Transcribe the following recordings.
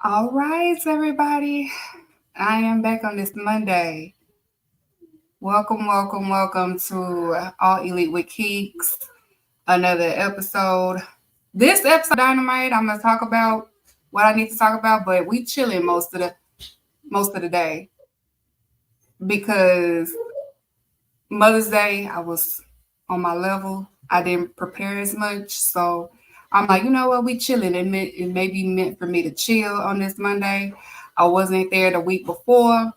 All right, everybody. I am back on this Monday. Welcome to All Elite with Keeks. Another episode. This episode, Dynamite, I'm gonna talk about what I need to talk about, but we chilling most of the day because Mother's Day I was on my level. I didn't prepare as much, so I'm like, you know what, we chilling. It may be meant for me to chill on this Monday. I wasn't there the week before.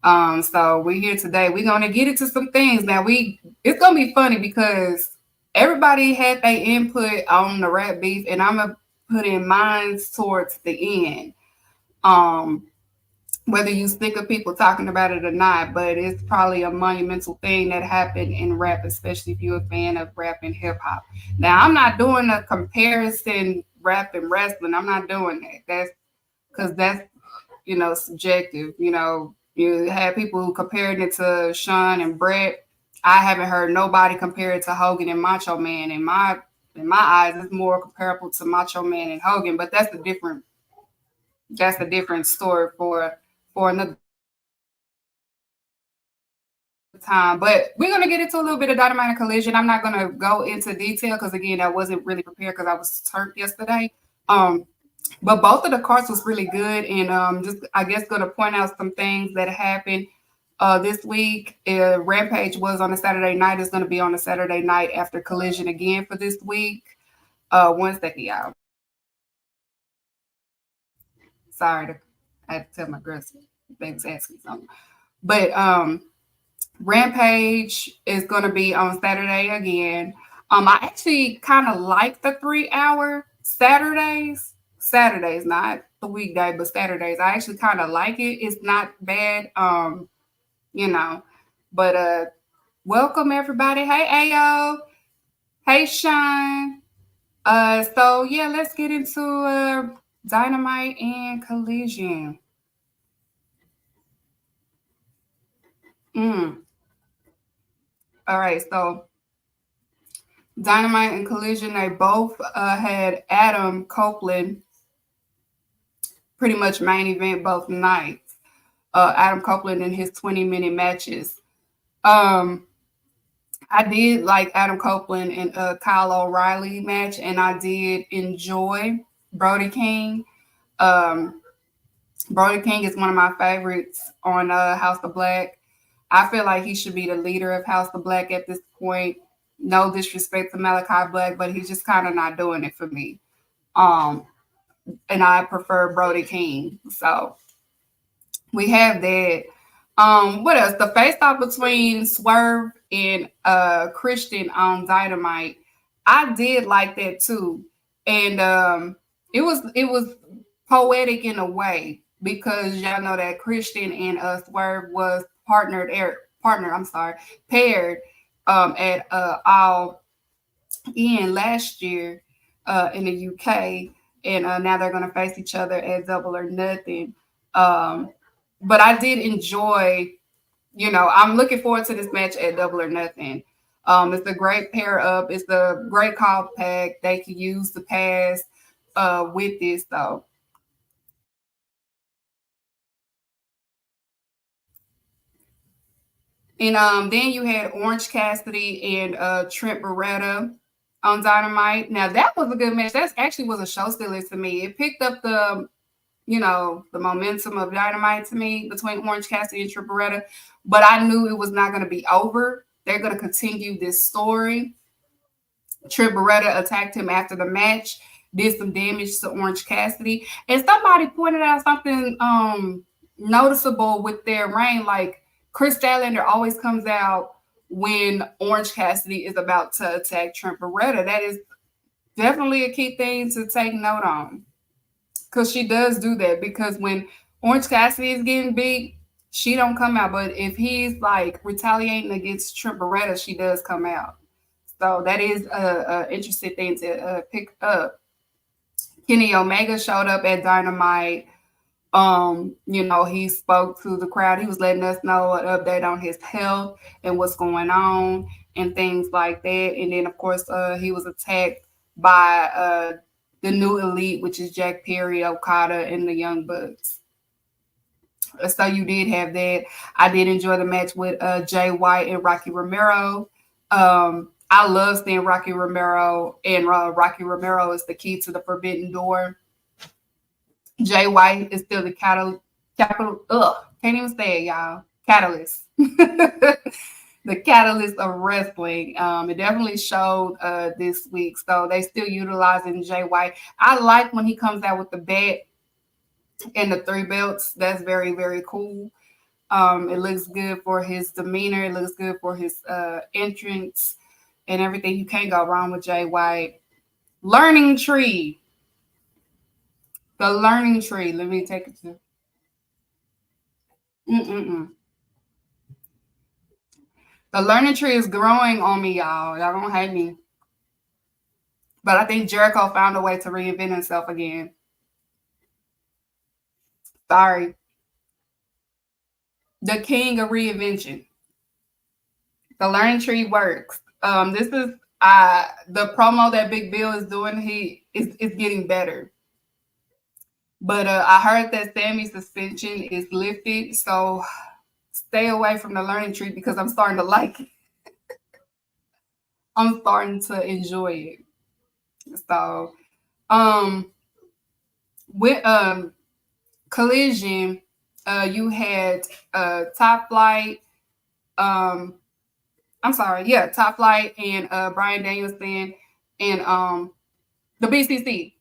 So we're here today. We're gonna get into some things. Now it's gonna be funny because everybody had their input on the rap beef, and I'm gonna put in mine towards the end. Um, whether you sick of people talking about it or not, but it's probably a monumental thing that happened in rap, especially if you're a fan of rap and hip hop. Now I'm not doing a comparison rap and wrestling. I'm not doing that. That's subjective. You had people who compared it to Sean and Brett. I haven't heard nobody compare it to Hogan and Macho Man. In my eyes, it's more comparable to Macho Man and Hogan, but that's a different story for another time. But we're gonna get into a little bit of Dynamite and Collision. I'm not gonna go into detail because again, I wasn't really prepared because I was turned yesterday. Um, but both of the cards was really good, and just I guess going to point out some things that happened this week. Rampage was on a Saturday night. It's going to be on a Saturday night after Collision again for this week. One second, y'all. Sorry, I had to tell my girls they was asking something. But Rampage is going to be on Saturday again. I actually kind of like the 3 hour Saturdays, not the weekday, but Saturdays. I actually kind of like it. It's not bad. You know, but welcome everybody. Hey Ayo. Hey Sean. So yeah, let's get into Dynamite and Collision. Mm. All right, so Dynamite and Collision, they both had Adam Copeland pretty much main event both nights. Adam Copeland in his 20-minute matches. Um, I did like Adam Copeland and Kyle O'Reilly match, and I did enjoy Brody King. Um, Brody King is one of my favorites on House of Black. I feel like he should be the leader of House of Black at this point. No disrespect to Malachi Black, but he's just kind of not doing it for me. Um, and I prefer Brody King. So we have that. What else? The face off between Swerve and Christian on Dynamite. I did like that too. And it was poetic in a way because y'all know that Christian and Swerve was paired at All In last year in the UK, and now they're going to face each other at Double or Nothing. Um, but I did enjoy. I'm looking forward to this match at Double or Nothing. It's a great pair up. It's a great call pack. They can use the pass with this though. And then you had Orange Cassidy and Trent Beretta on Dynamite. Now that was a good match. That actually was a show stealer to me. It picked up the momentum of Dynamite to me between Orange Cassidy and Trent Beretta. But I knew it was not going to be over. They're going to continue this story. Trent Beretta attacked him after the match, did some damage to Orange Cassidy. And somebody pointed out something noticeable with their reign. Like Chris Statlander always comes out when Orange Cassidy is about to attack Trent Beretta. That is definitely a key thing to take note on. Because she does do that. Because when Orange Cassidy is getting beat, she don't come out. But if he's like retaliating against Trent Beretta, she does come out. So that is a interesting thing to pick up. Kenny Omega showed up at Dynamite. He spoke to the crowd. He was letting us know an update on his health and what's going on and things like that. And then, of course, he was attacked by the new elite, which is Jack Perry, Okada, and the Young Bucks. So you did have that. I did enjoy the match with Jay White and Rocky Romero. I love seeing Rocky Romero, and Rocky Romero is the key to the Forbidden Door. Jay White is still the can't even say it, y'all. Catalyst. The catalyst of wrestling. It definitely showed this week. So they still utilizing Jay White. I like when he comes out with the bat and the 3 belts. That's very, very cool. It looks good for his demeanor. It looks good for his entrance and everything. You can't go wrong with Jay White. Learning Tree. The Learning Tree. Let me take it to. The Learning Tree is growing on me, y'all. Y'all don't hate me. But I think Jericho found a way to reinvent himself again. Sorry. The king of reinvention. The Learning Tree works. This is the promo that Big Bill is doing. He is getting better. But I heard that Sammy's suspension is lifted, so stay away from the Learning Tree because I'm starting to like it. I'm starting to enjoy it. So, with Collision, you had Top Flight. Top Flight and Brian Danielson and the BCC.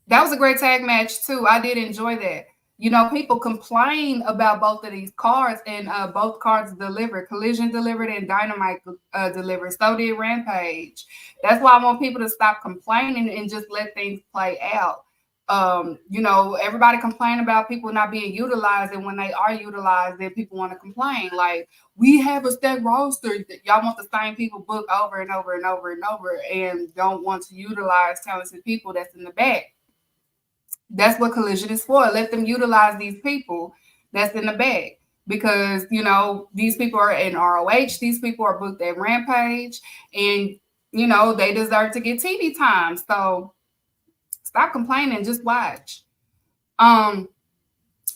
That was a great tag match too. I did enjoy that. You know, people complain about both of these cards, and both cards delivered. Collision delivered and Dynamite delivered. So did Rampage. That's why I want people to stop complaining and just let things play out. You know, everybody complain about people not being utilized, and when they are utilized, then people want to complain. Like, we have a stacked roster. Y'all want the same people booked over and over and over and over, and don't want to utilize talented people that's in the back. That's what Collision is for. Let them utilize these people that's in the bag because, you know, these people are in ROH. These people are booked at Rampage and, you know, they deserve to get TV time. So stop complaining. Just watch. Now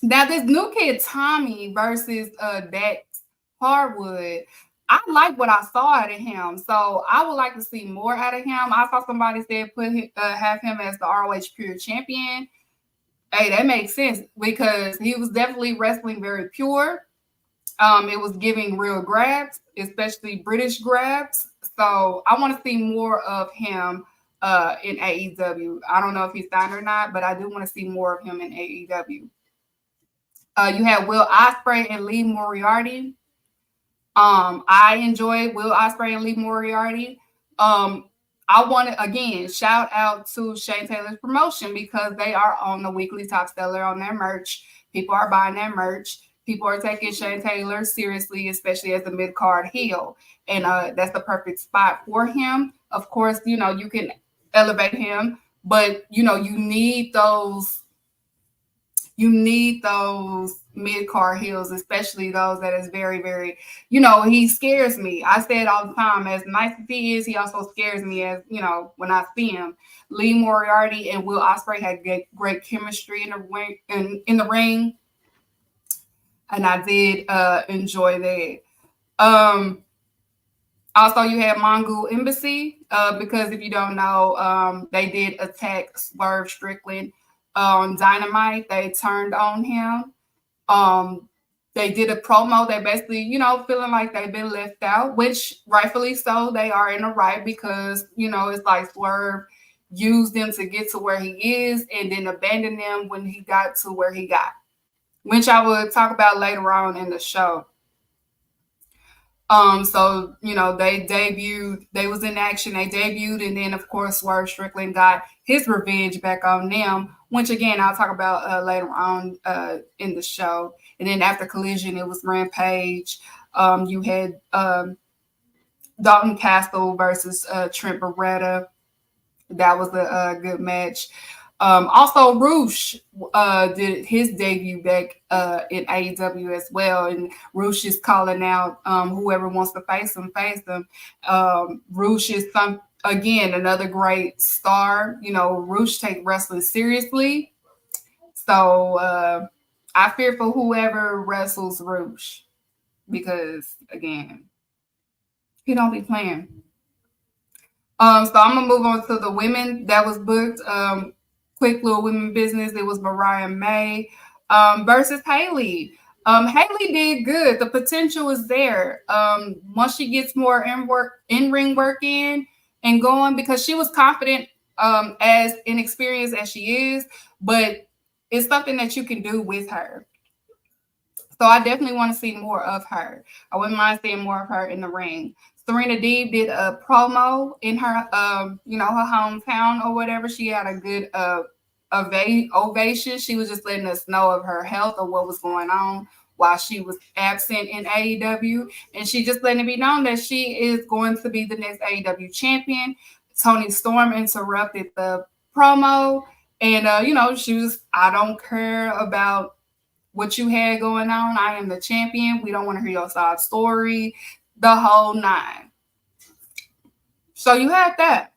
this new kid, Tommy versus Dax Harwood, I like what I saw out of him. So I would like to see more out of him. I saw somebody said have him as the ROH Pure Champion. Hey, that makes sense because he was definitely wrestling very pure. It was giving real grabs, especially British grabs. So I want to see more of him in AEW. I don't know if he's signed or not, but I do want to see more of him in AEW. You have Will Ospreay and Lee Moriarty. I enjoyed Will Ospreay and Lee Moriarty. I want to, again, shout out to Shane Taylor's promotion because they are on the weekly top seller on their merch. People are buying their merch. People are taking Shane Taylor seriously, especially as a mid-card heel. And that's the perfect spot for him. Of course, you know, you can elevate him, but, you know, you need those mid-card heels, especially those that is very, very, you know, he scares me. I say it all the time. As nice as he is, he also scares me as, you know, when I see him. Lee Moriarty and Will Ospreay had great chemistry in the ring. And I did enjoy that. Also, you had Mongol Embassy because if you don't know, they did attack Swerve Strickland on Dynamite. They turned on him. They did a promo. They basically, you know, feeling like they've been left out, which rightfully so. They are in the right because, you know, it's like Swerve used them to get to where he is and then abandoned them when he got to where he got, which I will talk about later on in the show. So, you know, they was in action, they debuted, and then, of course, Swerve Strickland got his revenge back on them, which, again, I'll talk about later on in the show. And then after Collision, it was Rampage. You had Dalton Castle versus Trent Beretta. That was a good match. Also, Roosh did his debut back in AEW as well, and Roosh is calling out whoever wants to face him. Roosh is again, another great star. You know, Roosh take wrestling seriously. So I fear for whoever wrestles Roosh because, again, he don't be playing. So I'm gonna move on to the women that was booked. Quick little women business. It was Mariah May versus Haley. Haley did good. The potential is there. Once she gets more in ring work in and going, because she was confident, as inexperienced as she is, but it's something that you can do with her. So I definitely want to see more of her. I wouldn't mind seeing more of her in the ring. Serena Deeb did a promo in her, her hometown or whatever. She had a good ovation. She was just letting us know of her health or what was going on while she was absent in AEW. And she just letting it be known that she is going to be the next AEW champion. Toni Storm interrupted the promo. And, she was, I don't care about what you had going on. I am the champion. We don't want to hear your side story. The whole nine. So you had that.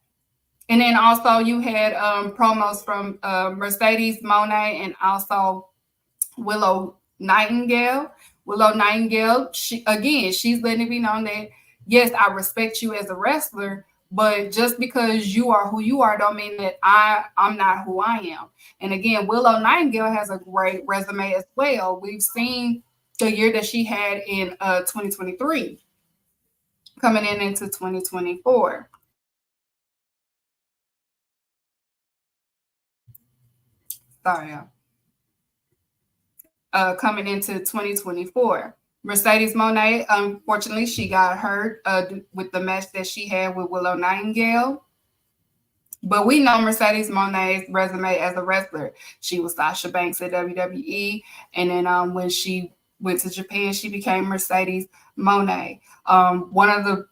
And then also you had promos from Mercedes Moné and also Willow Nightingale. Willow Nightingale, she's letting it be known that, yes, I respect you as a wrestler, but just because you are who you are don't mean that I'm not who I am. And again, Willow Nightingale has a great resume as well. We've seen the year that she had in 2023 coming into 2024. Sorry, coming into 2024. Mercedes Moné, unfortunately, she got hurt with the match that she had with Willow Nightingale. But we know Mercedes Moné's resume as a wrestler. She was Sasha Banks at WWE. And then when she went to Japan, she became Mercedes Moné. One of the,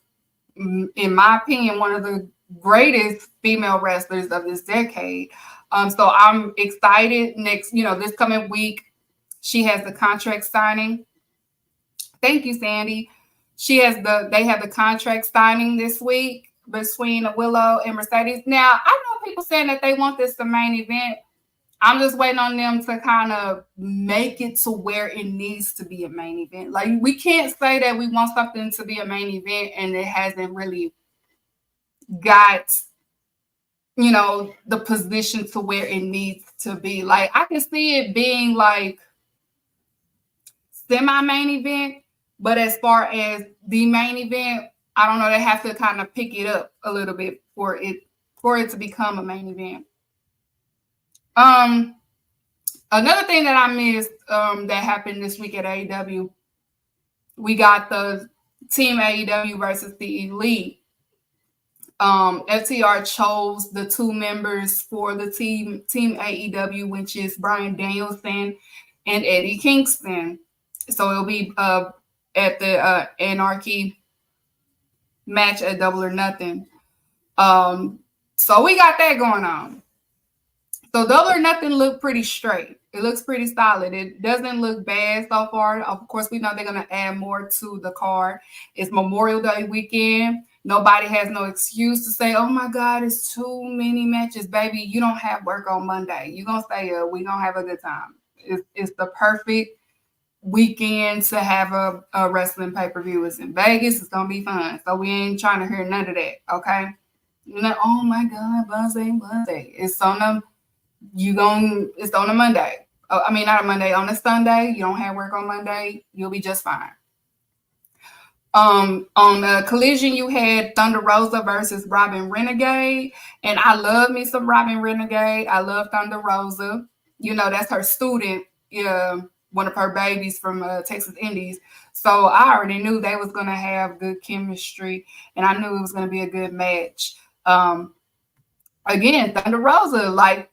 in my opinion, one of the greatest female wrestlers of this decade. So I'm excited this coming week. She has the contract signing. Thank you, Sandy. They have the contract signing this week between Willow and Mercedes. Now, I know people saying that they want this the main event. I'm just waiting on them to kind of make it to where it needs to be a main event. Like, we can't say that we want something to be a main event and it hasn't really got, the position to where it needs to be. Like, I can see it being like semi-main event, but as far as the main event, I don't know. They have to kind of pick it up a little bit for it to become a main event. Another thing that I missed that happened this week at AEW, we got the Team AEW versus the Elite. FTR chose the two members for the Team AEW, which is Bryan Danielson and Eddie Kingston. So it'll be at the Anarchy match at Double or Nothing. So we got that going on. So Double or Nothing looked pretty straight. It looks pretty solid. It doesn't look bad so far. Of course, we know they're going to add more to the card. It's Memorial Day weekend. Nobody has no excuse to say, oh my God, it's too many matches. Baby, you don't have work on Monday. You're going to stay up. We're going to have a good time. It's the perfect weekend to have a wrestling pay-per-view. It's in Vegas. It's going to be fun. So we ain't trying to hear none of that, okay? Oh my God, Wednesday. It's on a Monday. I mean, not a Monday, on a Sunday. You don't have work on Monday. You'll be just fine. On the Collision, you had Thunder Rosa versus Robin Renegade. And I love me some Robin Renegade. I love Thunder Rosa. That's her student, one of her babies from Texas Indies. So I already knew they was going to have good chemistry. And I knew it was going to be a good match. Again, Thunder Rosa,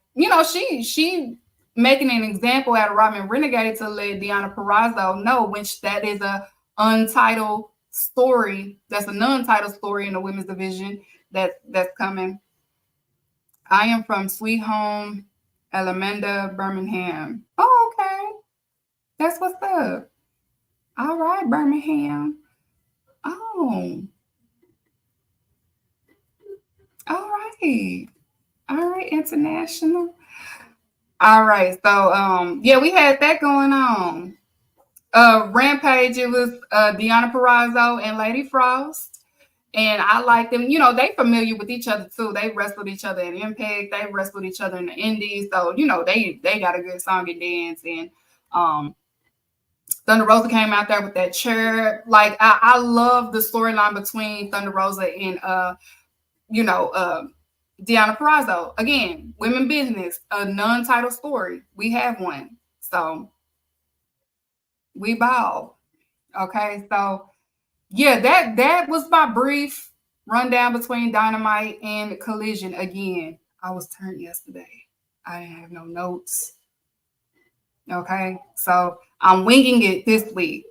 she making an example out of Robin Renegade to let Deonna Purrazzo know, which that is a untitled story. That's a non-title story in the women's division that's coming. I am from Sweet Home, Alameda, Birmingham. Oh, okay. That's what's up. All right, Birmingham. Oh. All right. All right, international. All right. So yeah, we had that going on. Rampage, it was Deanna Purrazzo and Lady Frost. And I like them. You know, they familiar with each other too. They wrestled each other in Impact. They wrestled each other in the Indies. So, you know, they got a good song and dance. And Thunder Rosa came out there with that chair. Like I love the storyline between Thunder Rosa and you know, Deanna Purrazzo. Again, women business, a non-title story. We have one. So we bow. Okay. So yeah, that was my brief rundown between Dynamite and Collision. Again, I was turned yesterday. I didn't have no notes. Okay. So I'm winging it this week.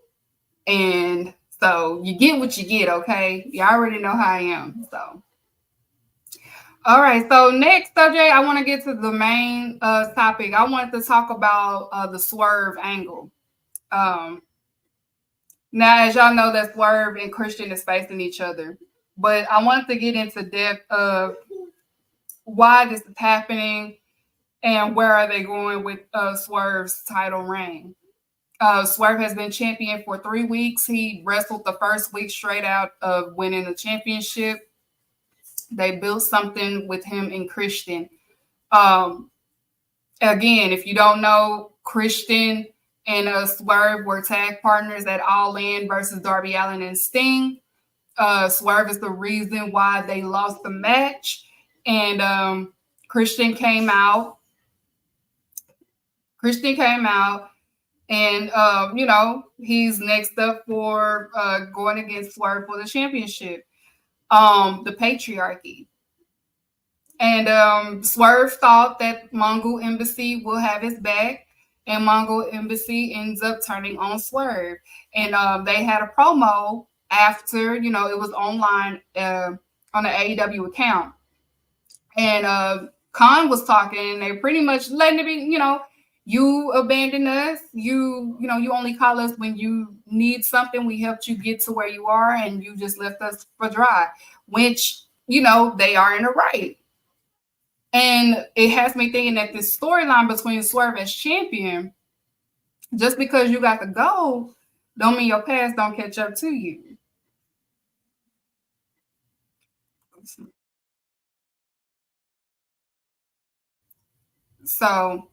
And so you get what you get, okay? You already know how I am. So all right. So next subject, I want to get to the main topic. I wanted to talk about the Swerve angle. Um, Now, as y'all know, that Swerve and Christian is facing each other. But I wanted to get into depth of why this is happening and where are they going with Swerve's title reign. Swerve has been champion for 3 weeks. He wrestled the first week straight out of winning the championship. They built something with him and Christian. Um, Again, if you don't know, Christian and Swerve were tag partners at All In versus Darby Allin and Sting. Swerve is the reason why they lost the match. And Christian came out. Christian came out, and you know, he's next up for going against Swerve for the championship. The patriarchy. And Swerve thought that Mongol Embassy will have his back, and Mongol Embassy ends up turning on Swerve. And they had a promo after, you know, it was online on the AEW account. And Khan was talking, and they pretty much letting it be, you know, you abandoned us. You know, you only call us when you need something. We helped you get to where you are, and you just left us for dry, which, you know, they are in the right. And it has me thinking that this storyline between Swerve as champion, just because you got the gold, don't mean your past don't catch up to you. So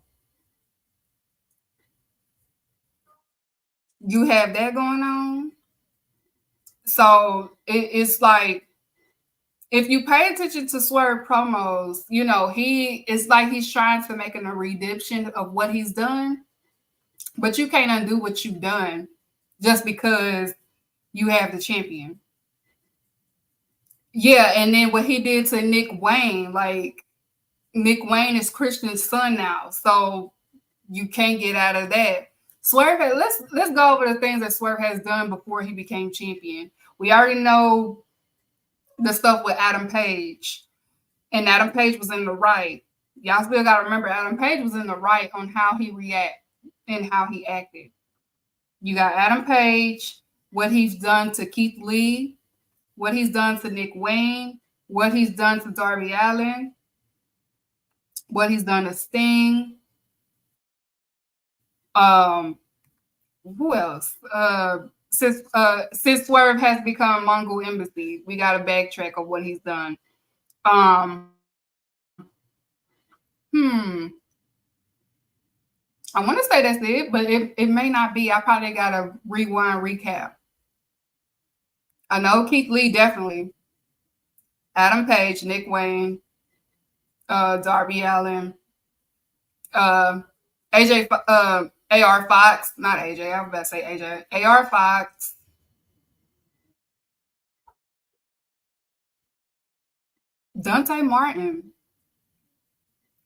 you have that going on. So it's like if you pay attention to Swerve promos, you know, it's like he's trying to make a redemption of what he's done, but you can't undo what you've done just because you have the champion. Yeah, and then what he did to Nick Wayne, like Nick Wayne is Christian's son now, so you can't get out of that. Swerve, let's go over the things that Swerve has done before he became champion. We already know the stuff with Adam Page, and Adam Page was in the right. Y'all still got to remember Adam Page was in the right on how he react and how he acted. You got Adam Page, what he's done to Keith Lee, what he's done to Nick Wayne, what he's done to Darby Allin, what he's done to Sting. Um, who else? Since Swerve has become Mongol Embassy, we got to backtrack of what he's done. Um, hmm. I want to say that's it, but it may not be. I probably got to rewind, recap. I know Keith Lee definitely, Adam Page, Nick Wayne, Darby Allin, uh, AJ, AR Fox, not AJ. I was about to say AJ. AR Fox, Dante Martin.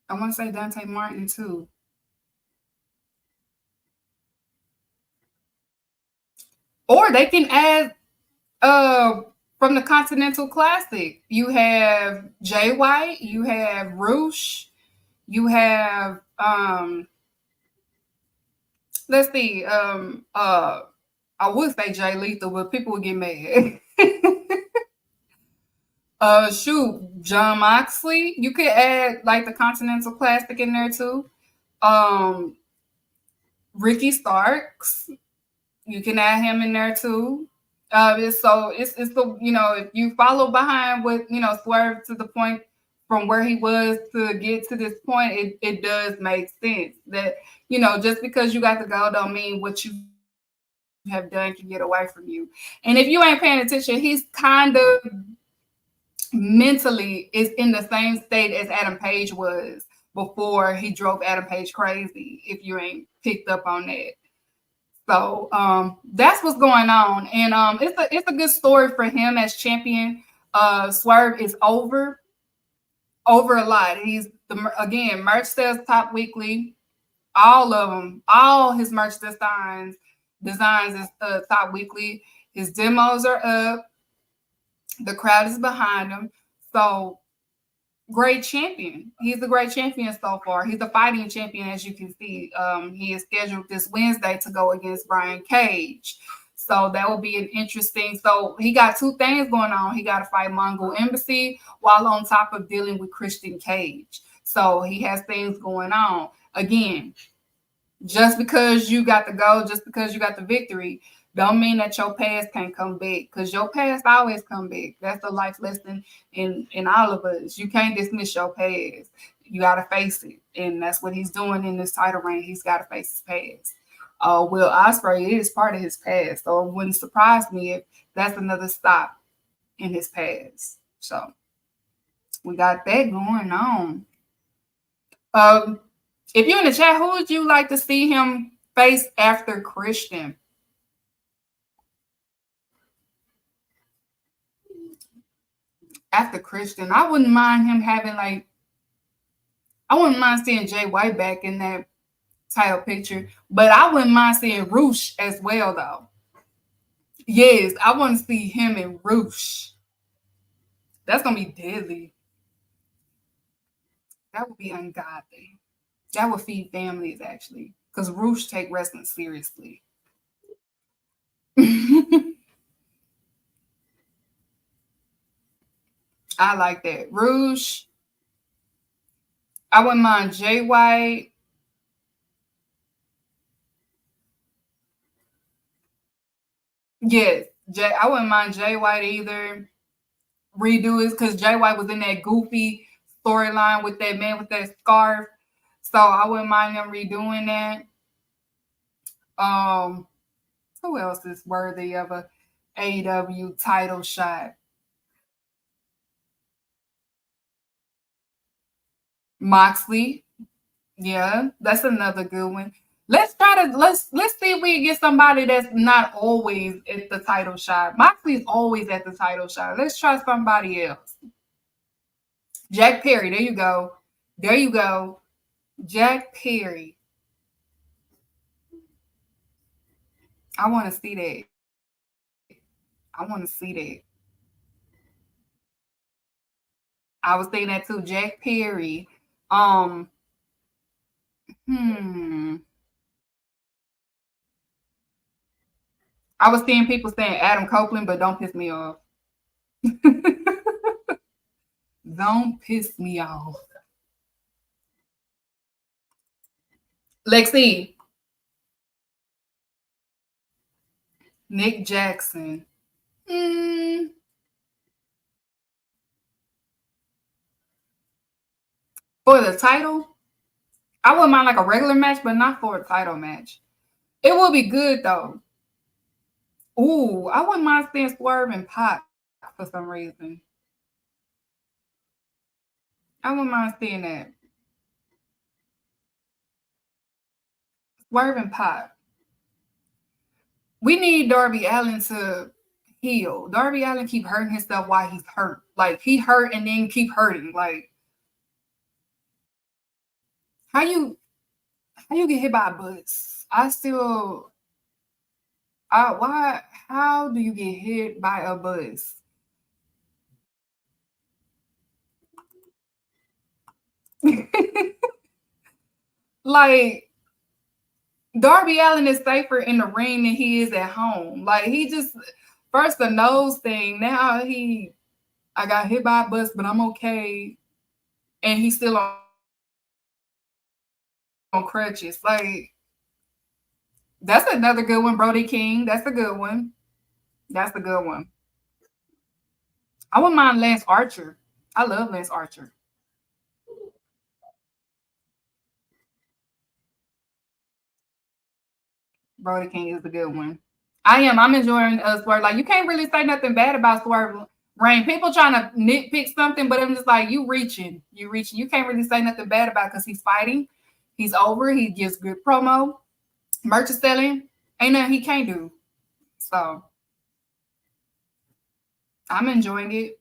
I want to say Dante Martin too. Or they can add uh from the Continental Classic. You have Jay White, you have Roosh, you have let's see, I would say Jay Lethal, but people would get mad. Shoot, John Moxley. You could add like the Continental Classic in there too. Um, Ricky Starks. You can add him in there too. It's the if you follow behind with Swerve to the point from where he was to get to this point, it does make sense that just because you got the goal don't mean what you have done can get away from you. And if you ain't paying attention, he's kind of mentally is in the same state as Adam Page was before he drove Adam Page crazy. If you ain't picked up on that. So that's what's going on, and it's a good story for him as champion. Swerve is over a lot. He's again merch sales top weekly, all of them, all his merch designs is top weekly. His demos are up. The crowd is behind him. So great champion. He's a great champion so far. He's a fighting champion, as you can see. He is scheduled this Wednesday to go against Brian Cage. So that will be an interesting. So he got two things going on. He got to fight Mongol Embassy while on top of dealing with Christian Cage. So he has things going on. Again, just because you got the goal, just because you got the victory, don't mean that your past can't come back, because your past always come back. That's a life lesson in all of us. You can't dismiss your past. You got to face it. And that's what he's doing in this title reign. He's got to face his past. Will Ospreay is part of his past. So it wouldn't surprise me if that's another stop in his past. So we got that going on. If you're in the chat, who would you like to see him face after Christian? After Christian, I wouldn't mind him having I wouldn't mind seeing Jay White back in that title picture, but I wouldn't mind seeing Roosh as well, though. Yes, I want to see him and Roosh. That's gonna be deadly. That would be ungodly. That would feed families, actually, because Roosh take wrestling seriously. I like that. Roosh. I wouldn't mind Jay White. Yes, I wouldn't mind Jay White either. Redo it because Jay White was in that goofy storyline with that man with that scarf. So I wouldn't mind them redoing that. Who else is worthy of a AEW title shot? Moxley. Yeah, that's another good one. Let's see if we can get somebody that's not always at the title shot. Moxley's always at the title shot. Let's try somebody else. Jack Perry. There you go. There you go. Jack Perry. I want to see that. I want to see that. I was saying that too. Jack Perry. I was seeing people saying Adam Copeland, but don't piss me off. Don't piss me off. Lexi. Nick Jackson. For the title, I wouldn't mind like a regular match, but not for a title match. It will be good though. Ooh, I wouldn't mind seeing Swerve and Pac for some reason. I wouldn't mind seeing that. Swerve and Pac. We need Darby Allin to heal. Darby Allin keep hurting himself while he's hurt. Like he hurt and then keep hurting. Like how you get hit by a bus? How do you get hit by a bus? Like Darby Allin is safer in the ring than he is at home. Like he just first the nose thing. Now he I got hit by a bus, but I'm okay. And he's still on crutches. Like, that's another good one, Brody King. That's a good one. That's a good one. I wouldn't mind Lance Archer. I love Lance Archer. Brody King is a good one. I am. I'm enjoying Swerve. Like, you can't really say nothing bad about Swerve Rain. People trying to nitpick something, but I'm just like, you reaching. You reaching. You can't really say nothing bad about it because he's fighting. He's over. He gives good promo. Merch is selling. Ain't nothing he can't do. So I'm enjoying it.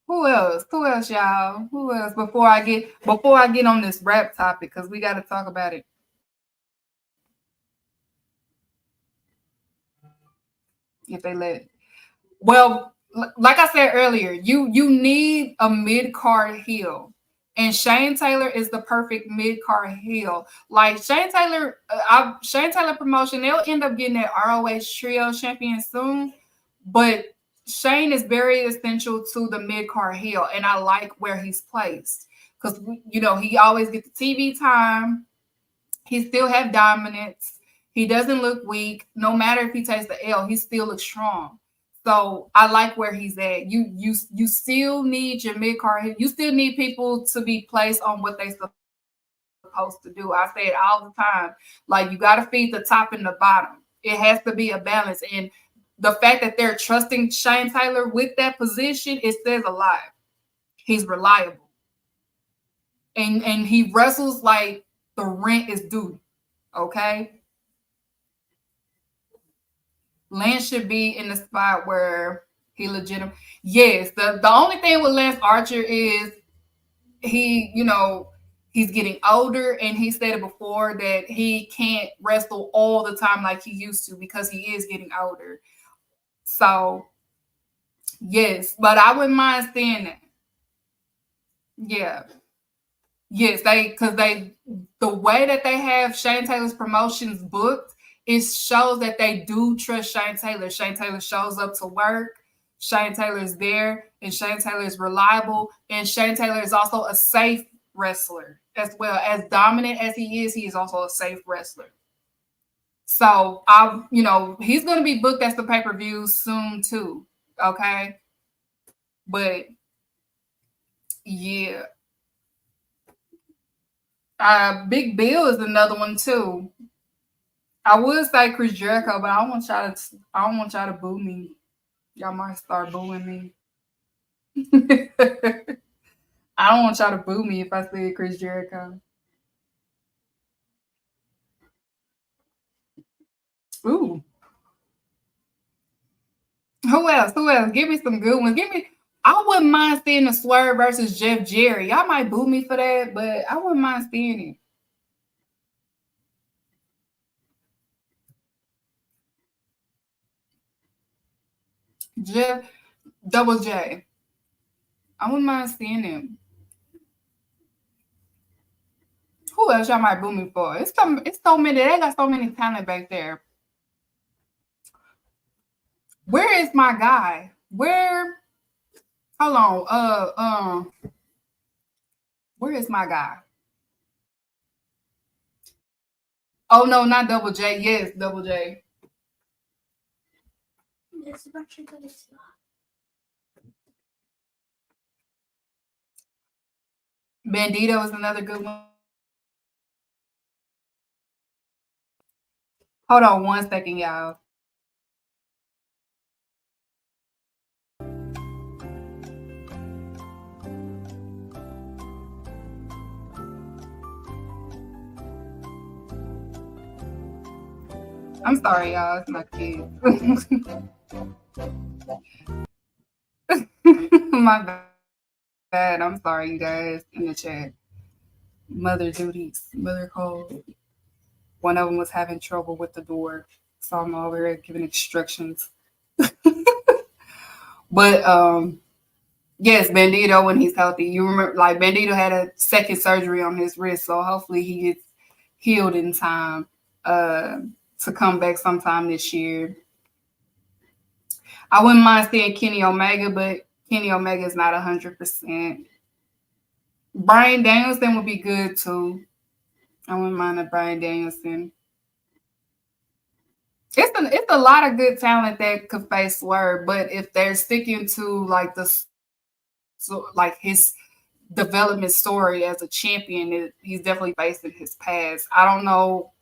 Who else? Who else, y'all? Who else? Before I get on this rap topic, because we got to talk about it. If they let, well, like I said earlier, you need a mid card heel, and Shane Taylor is the perfect mid card heel. Like Shane Taylor promotion, they'll end up getting that ROH Trio champion soon, but Shane is very essential to the mid card heel, and I like where he's placed because he always gets the TV time. He still have dominance. He doesn't look weak. No matter if he takes the L, he still looks strong. So I like where he's at. You still need your mid card. You still need people to be placed on what they supposed to do. I say it all the time. Like, you got to feed the top and the bottom. It has to be a balance. And the fact that they're trusting Shane Taylor with that position, it says a lot. He's reliable. And he wrestles like the rent is due. Okay. Lance should be in the spot where he legitimate. Yes, the only thing with Lance Archer is he's getting older, and he said it before that he can't wrestle all the time like he used to because he is getting older. So yes, but I wouldn't mind seeing that. Yeah. Yes, the way that they have Shane Taylor's promotions booked, it shows that they do trust Shane Taylor. Shane Taylor shows up to work. Shane Taylor is there, and Shane Taylor is reliable. And Shane Taylor is also a safe wrestler as well. As dominant as he is also a safe wrestler. So he's going to be booked as the pay-per-view soon too. Okay, but yeah. Big Bill is another one too. I would say Chris Jericho, but I don't want y'all to boo me. Y'all might start booing me. I don't want y'all to boo me if I say Chris Jericho. Ooh. Who else? Who else? Give me some good ones. I wouldn't mind seeing the Swerve versus Jeff Jarrett. Y'all might boo me for that, but I wouldn't mind seeing it. Jeff Double J. I wouldn't mind seeing him. Who else y'all might boo me for? It's so many. They got so many talent back there. Where is my guy? Where? Hold on. Where is my guy? Oh no, not Double J. Yes, Double J. Bandito is another good one. Hold on 1 second, y'all. I'm sorry, y'all. It's my kid. My bad. I'm sorry, you guys, in the chat. Mother duties, mother code. One of them was having trouble with the door, so I'm over here giving instructions. But yes, Bandito when he's healthy. You remember, like Bandito had a second surgery on his wrist, so hopefully he gets healed in time. to come back sometime this year. I wouldn't mind seeing Kenny Omega, but Kenny Omega is not 100%. Bryan Danielson would be good too. I wouldn't mind a Bryan Danielson. It's a lot of good talent that could face Swerve, but if they're sticking to like like his development story as a champion, he's definitely facing his past. I don't know.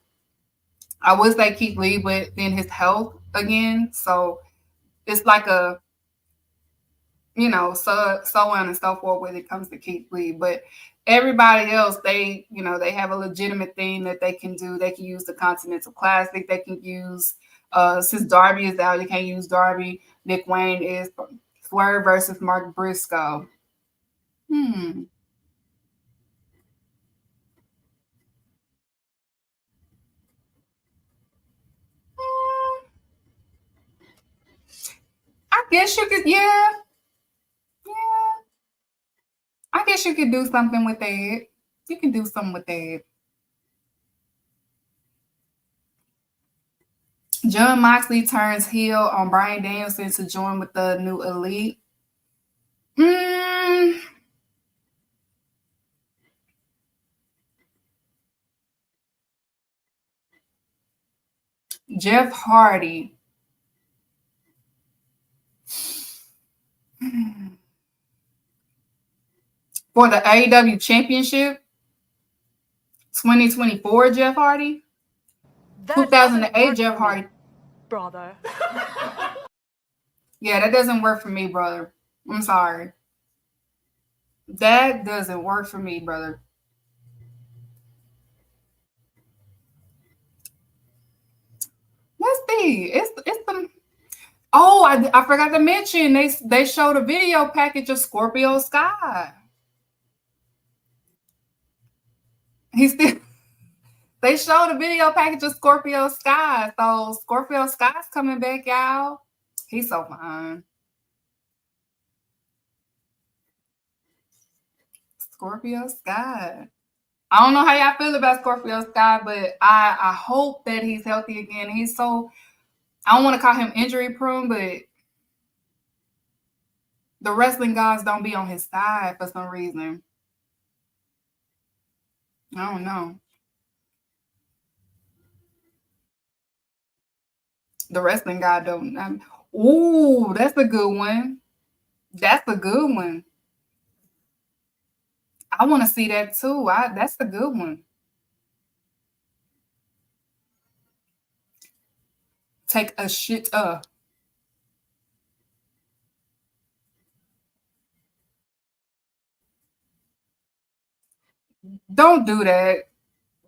I would say Keith Lee, but then his health again. So it's like a, so on and so forth when it comes to Keith Lee. But everybody else, they have a legitimate thing that they can do. They can use the Continental Classic. They can use, since Darby is out, you can't use Darby. Nick Wayne is Swerve versus Mark Briscoe. I guess you could, yeah. I guess you could do something with that. You can do something with that. John Moxley turns heel on Bryan Danielson to join with the New Elite. Jeff Hardy. For the AEW Championship, 2024 Jeff Hardy. 2008 Jeff Hardy. Brother. Yeah, that doesn't work for me, brother. I'm sorry. That doesn't work for me, brother. Let's see. It's the. Oh, I forgot to mention they showed a video package of Scorpio Sky. They showed a video package of Scorpio Sky. So Scorpio Sky's coming back, y'all. He's so fine. Scorpio Sky. I don't know how y'all feel about Scorpio Sky, but I hope that he's healthy again. He's so, I don't want to call him injury prone, but the wrestling gods don't be on his side for some reason. I don't know. The wrestling god don't. Ooh, that's a good one. That's a good one. I want to see that too. That's a good one. Take a shit up. Don't do that.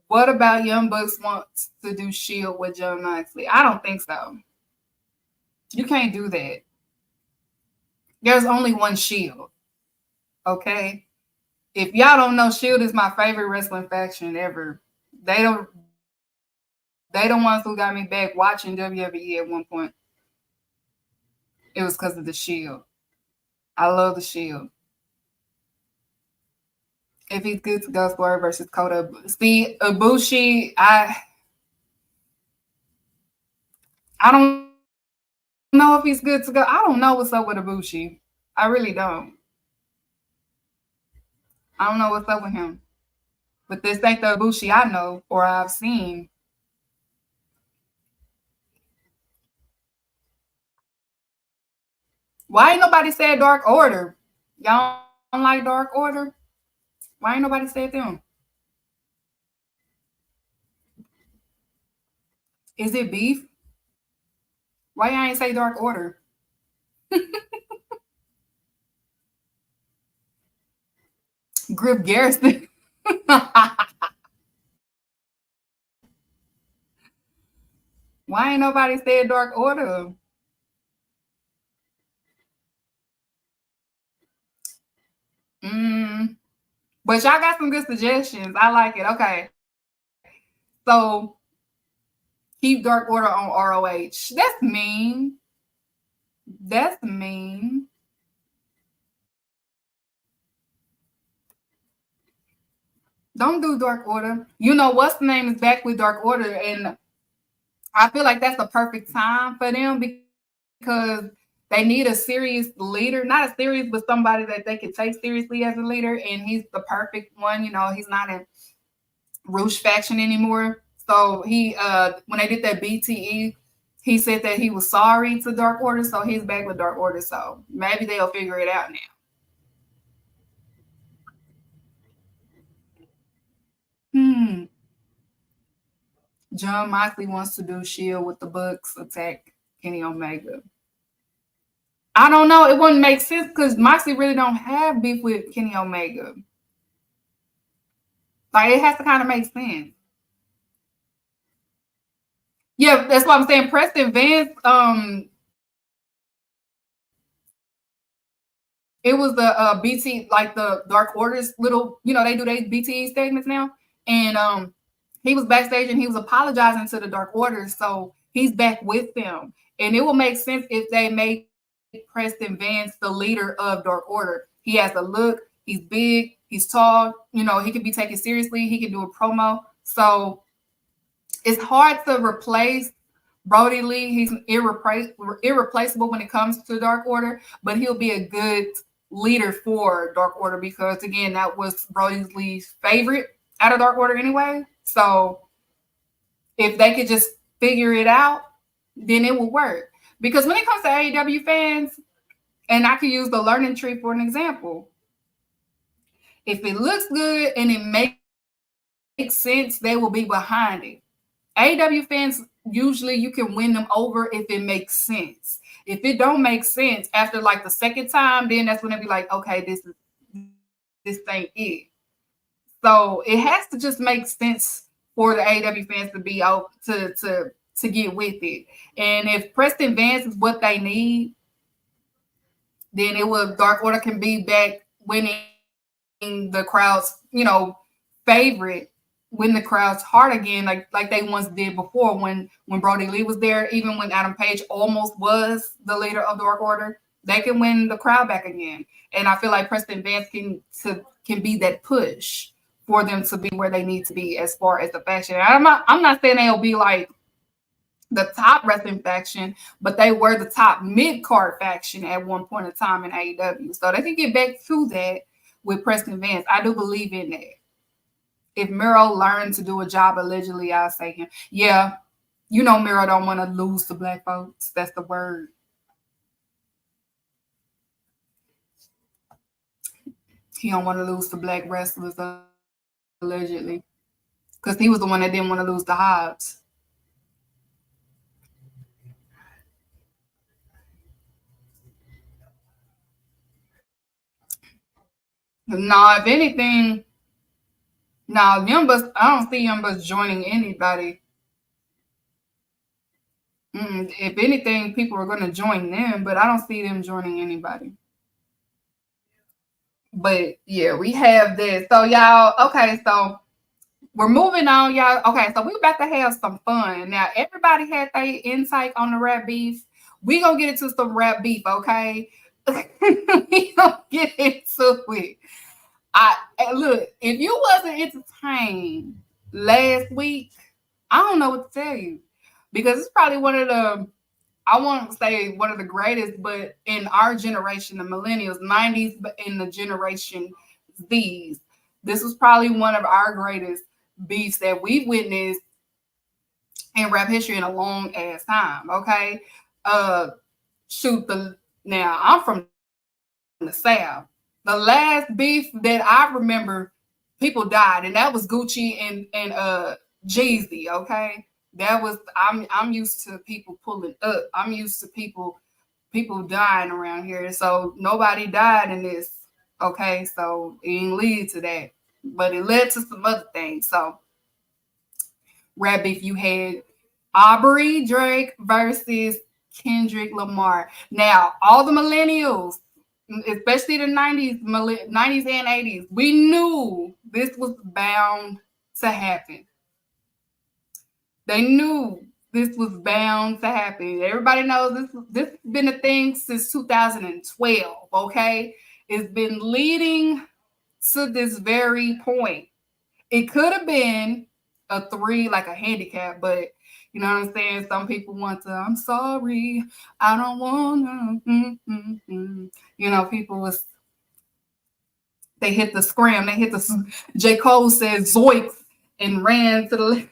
What about Young Bucks wants to do Shield with John Moxley? I don't think so. You can't do that. There's only one Shield. Okay? If y'all don't know, Shield is my favorite wrestling faction ever. They don't ones who got me back watching WWE at one point. It was because of the Shield. I love the Shield. If he's good to go, Swerve versus Kota. See, Ibushi, I don't know if he's good to go. I don't know what's up with Ibushi. I really don't. I don't know what's up with him. But this ain't the Ibushi I know or I've seen. Why ain't nobody said Dark Order? Y'all don't like Dark Order? Why ain't nobody said them? Is it beef? Why y'all ain't say Dark Order? Griff Garrison. Why ain't nobody said Dark Order? But y'all got some good suggestions. I like it. Okay. So keep Dark Order on ROH. That's mean. That's mean. Don't do Dark Order. You know what's the name is back with Dark Order, and I feel like that's the perfect time for them because they need a serious leader, not a serious, but somebody that they can take seriously as a leader. And he's the perfect one. You know, he's not in Rouge faction anymore. So he, when they did that BTE, he said that he was sorry to Dark Order, so he's back with Dark Order. So maybe they'll figure it out now. Hmm. John Moxley wants to do Shield with the Bucks attack Kenny Omega. I don't know. It wouldn't make sense because Moxley really don't have beef with Kenny Omega. Like it has to kind of make sense. Yeah, that's what I'm saying. Preston Vance, it was the BT, like the Dark Order's little, you know, they do their BTE segments now. And he was backstage and he was apologizing to the Dark Order. So he's back with them. And it will make sense if they make Preston Vance the leader of Dark Order. He has a look, he's big, he's tall, you know, he can be taken seriously, he can do a promo. So it's hard to replace Brody Lee. He's irreplaceable when it comes to Dark Order, but he'll be a good leader for Dark Order because, again, that was Brody Lee's favorite out of Dark Order anyway. So if they could just figure it out, then it will work. Because when it comes to AEW fans, and I can use the learning tree for an example, if it looks good and it makes sense, they will be behind it. AEW fans, usually you can win them over if it makes sense. If it don't make sense after like the second time, then that's when they be like, okay, this ain't it. So it has to just make sense for the AEW fans to be out to get with it. And if Preston Vance is what they need, then it will Dark Order can be back winning the crowd's, you know, favorite, win the crowd's heart again, like they once did before when Brody Lee was there. Even when Adam Page almost was the leader of Dark Order, they can win the crowd back again. And I feel like Preston Vance can be that push for them to be where they need to be as far as the faction. I'm not saying they'll be like the top wrestling faction, but they were the top mid-card faction at one point in time in AEW. So they can get back to that with Preston Vance. I do believe in that. If Miro learned to do a job, allegedly, I'll say him. Yeah, you know Miro don't want to lose to black folks. That's the word. He don't want to lose to black wrestlers, allegedly. Because he was the one that didn't want to lose to Hobbs. No, if anything, no, I don't see Yumbas joining anybody. If anything, people are going to join them, but I don't see them joining anybody. But yeah, we have this. So y'all, okay, so we're moving on, y'all. Okay, so we're about to have some fun. Now, everybody had their insight on the rap beef. We gonna get into some rap beef, okay? We gonna get into it. Look, if you wasn't entertained last week, I don't know what to tell you because it's probably one of the, I won't say one of the greatest, but in our generation, the millennials, 90s, but in the generation Z's, this was probably one of our greatest beefs that we've witnessed in rap history in a long ass time. Okay. Uh shoot the Now I'm from the South. The last beef that I remember, people died, and that was Gucci and Jeezy. Okay. That was I'm used to people pulling up. I'm used to people dying around here. So nobody died in this. Okay, so it didn't lead to that. But it led to some other things. So rap beef, you had Aubrey Drake versus Kendrick Lamar. Now, all the millennials, especially the 90s and 80s, we knew this was bound to happen. They knew this was bound to happen. Everybody knows this has been a thing since 2012, okay? It's been leading to this very point. It could have been a 3, like a handicap, but You know what I'm saying? Some people want to, I'm sorry, I don't want to. You know, people was, they hit the scram, they hit the, J. Cole said zoinks and ran to the,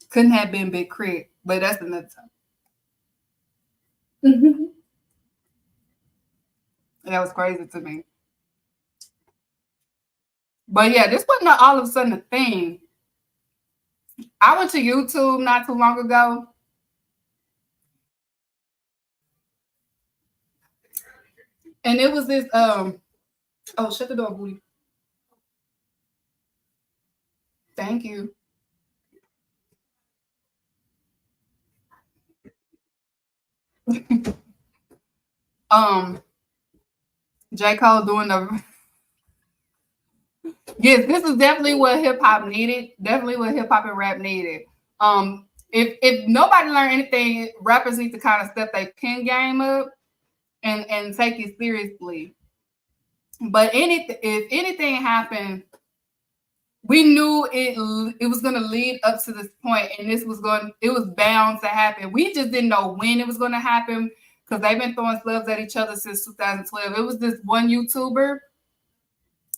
couldn't have been Big Crit, but that's another time. That was crazy to me. But yeah, this wasn't all of a sudden a thing. I went to YouTube not too long ago. And it was this oh, shut the door, booty. Thank you. um J. Cole doing the, yes, this is definitely what hip hop needed. Definitely what hip hop and rap needed. If nobody learned anything, rappers need to kind of step their pen game up and take it seriously. But if anything happened, we knew it was going to lead up to this point, and it was bound to happen. We just didn't know when it was going to happen because they've been throwing slubs at each other since 2012. It was this one YouTuber.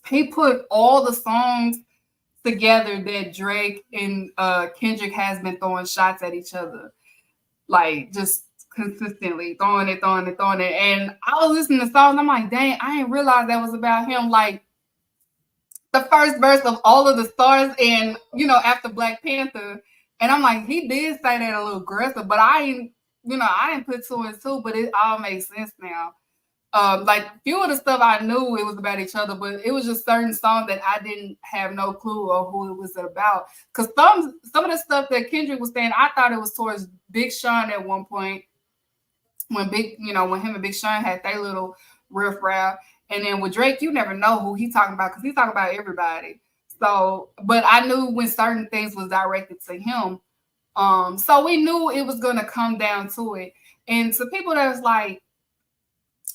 He put all the songs together that Drake and Kendrick has been throwing shots at each other, like just consistently throwing it. And I was listening to songs. I'm like, dang, I didn't realize that was about him. Like the first verse of All of the Stars, and after Black Panther, and I'm like, he did say that a little aggressive, but I didn't put two and two, but it all makes sense now. Like few of the stuff I knew it was about each other, but it was just certain songs that I didn't have no clue of who it was about. Because some of the stuff that Kendrick was saying, I thought it was towards Big Sean at one point when when him and Big Sean had their little riff rap, and then with Drake, you never know who he talking about because he's talking about everybody. So, but I knew when certain things was directed to him. So we knew it was gonna come down to it. And to people that was like,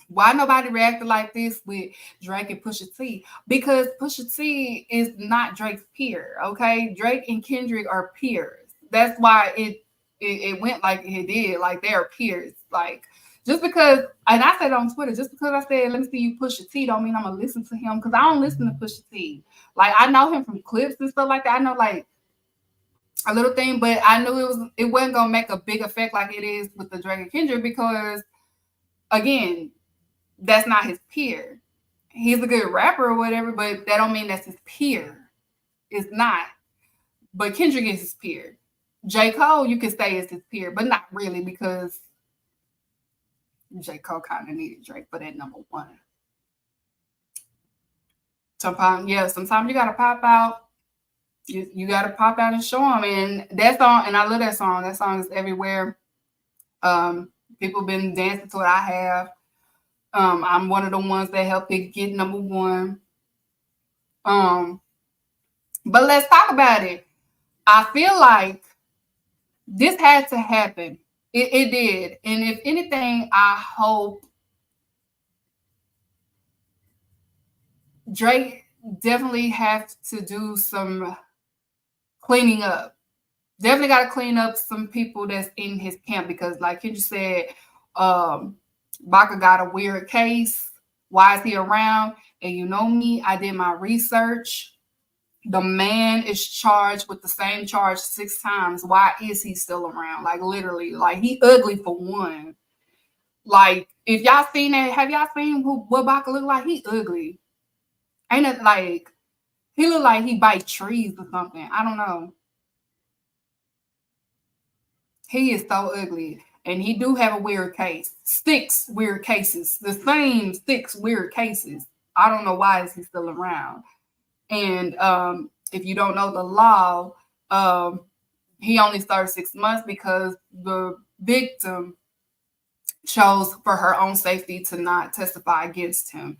why nobody reacted like this with Drake and Pusha T? Because Pusha T is not Drake's peer, okay? Drake and Kendrick are peers. That's why it went like it did. Like they're peers. Like just because, and I said on Twitter, just because I said let me see you Pusha T, don't mean I'm gonna listen to him because I don't listen to Pusha T. Like I know him from clips and stuff like that. I know like a little thing, but I knew it wasn't gonna make a big effect like it is with the Drake and Kendrick because again, that's not his peer. He's a good rapper or whatever, but that don't mean that's his peer. It's not. But Kendrick is his peer. J. Cole, you can say is his peer, but not really because J. Cole kind of needed Drake for that number one. Sometimes you gotta pop out. You gotta pop out and show them. And that song, and I love that song. That song is everywhere. People been dancing to it. I have. I'm one of the ones that helped it get number one. But let's talk about it. I feel like this had to happen. It did. And if anything, I hope Drake definitely has to do some cleaning up. Definitely got to clean up some people that's in his camp because, like you just said, Baka got a weird case. Why is he around? And you know me, I did my research. The man is charged with the same charge 6 times. Why is he still around? Like literally, like he ugly for one. Like if y'all seen that, have y'all seen what Baka look like? He ugly. Ain't it like he look like he bite trees or something? I don't know. He is so ugly. And he do have a weird case. 6 weird cases. The same 6 weird cases. I don't know why is he still around. And if you don't know the law, he only served 6 months because the victim chose for her own safety to not testify against him.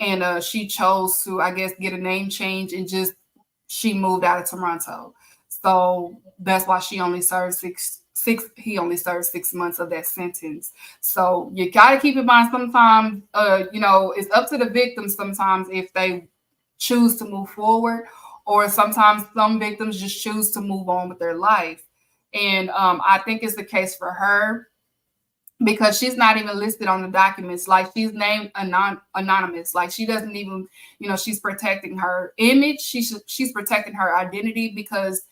And she chose to, I guess, get a name change and she moved out of Toronto. So that's why she only served he only served 6 months of that sentence. So you got to keep in mind sometimes, it's up to the victim sometimes if they choose to move forward or sometimes some victims just choose to move on with their life. And I think it's the case for her because she's not even listed on the documents. Like, she's named anonymous. Like, she doesn't even, she's protecting her image. She's protecting her identity because,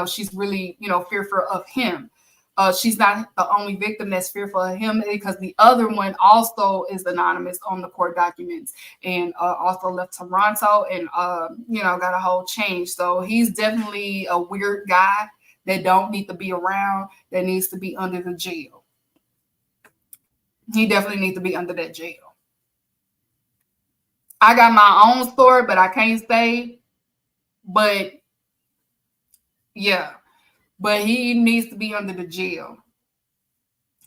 she's really, fearful of him. She's not the only victim that's fearful of him, because the other one also is anonymous on the court documents, and also left Toronto, and got a whole change. So he's definitely a weird guy that don't need to be around, that needs to be under the jail. He definitely needs to be under that jail. I got my own story, but I can't say. But yeah, but he needs to be under the jail.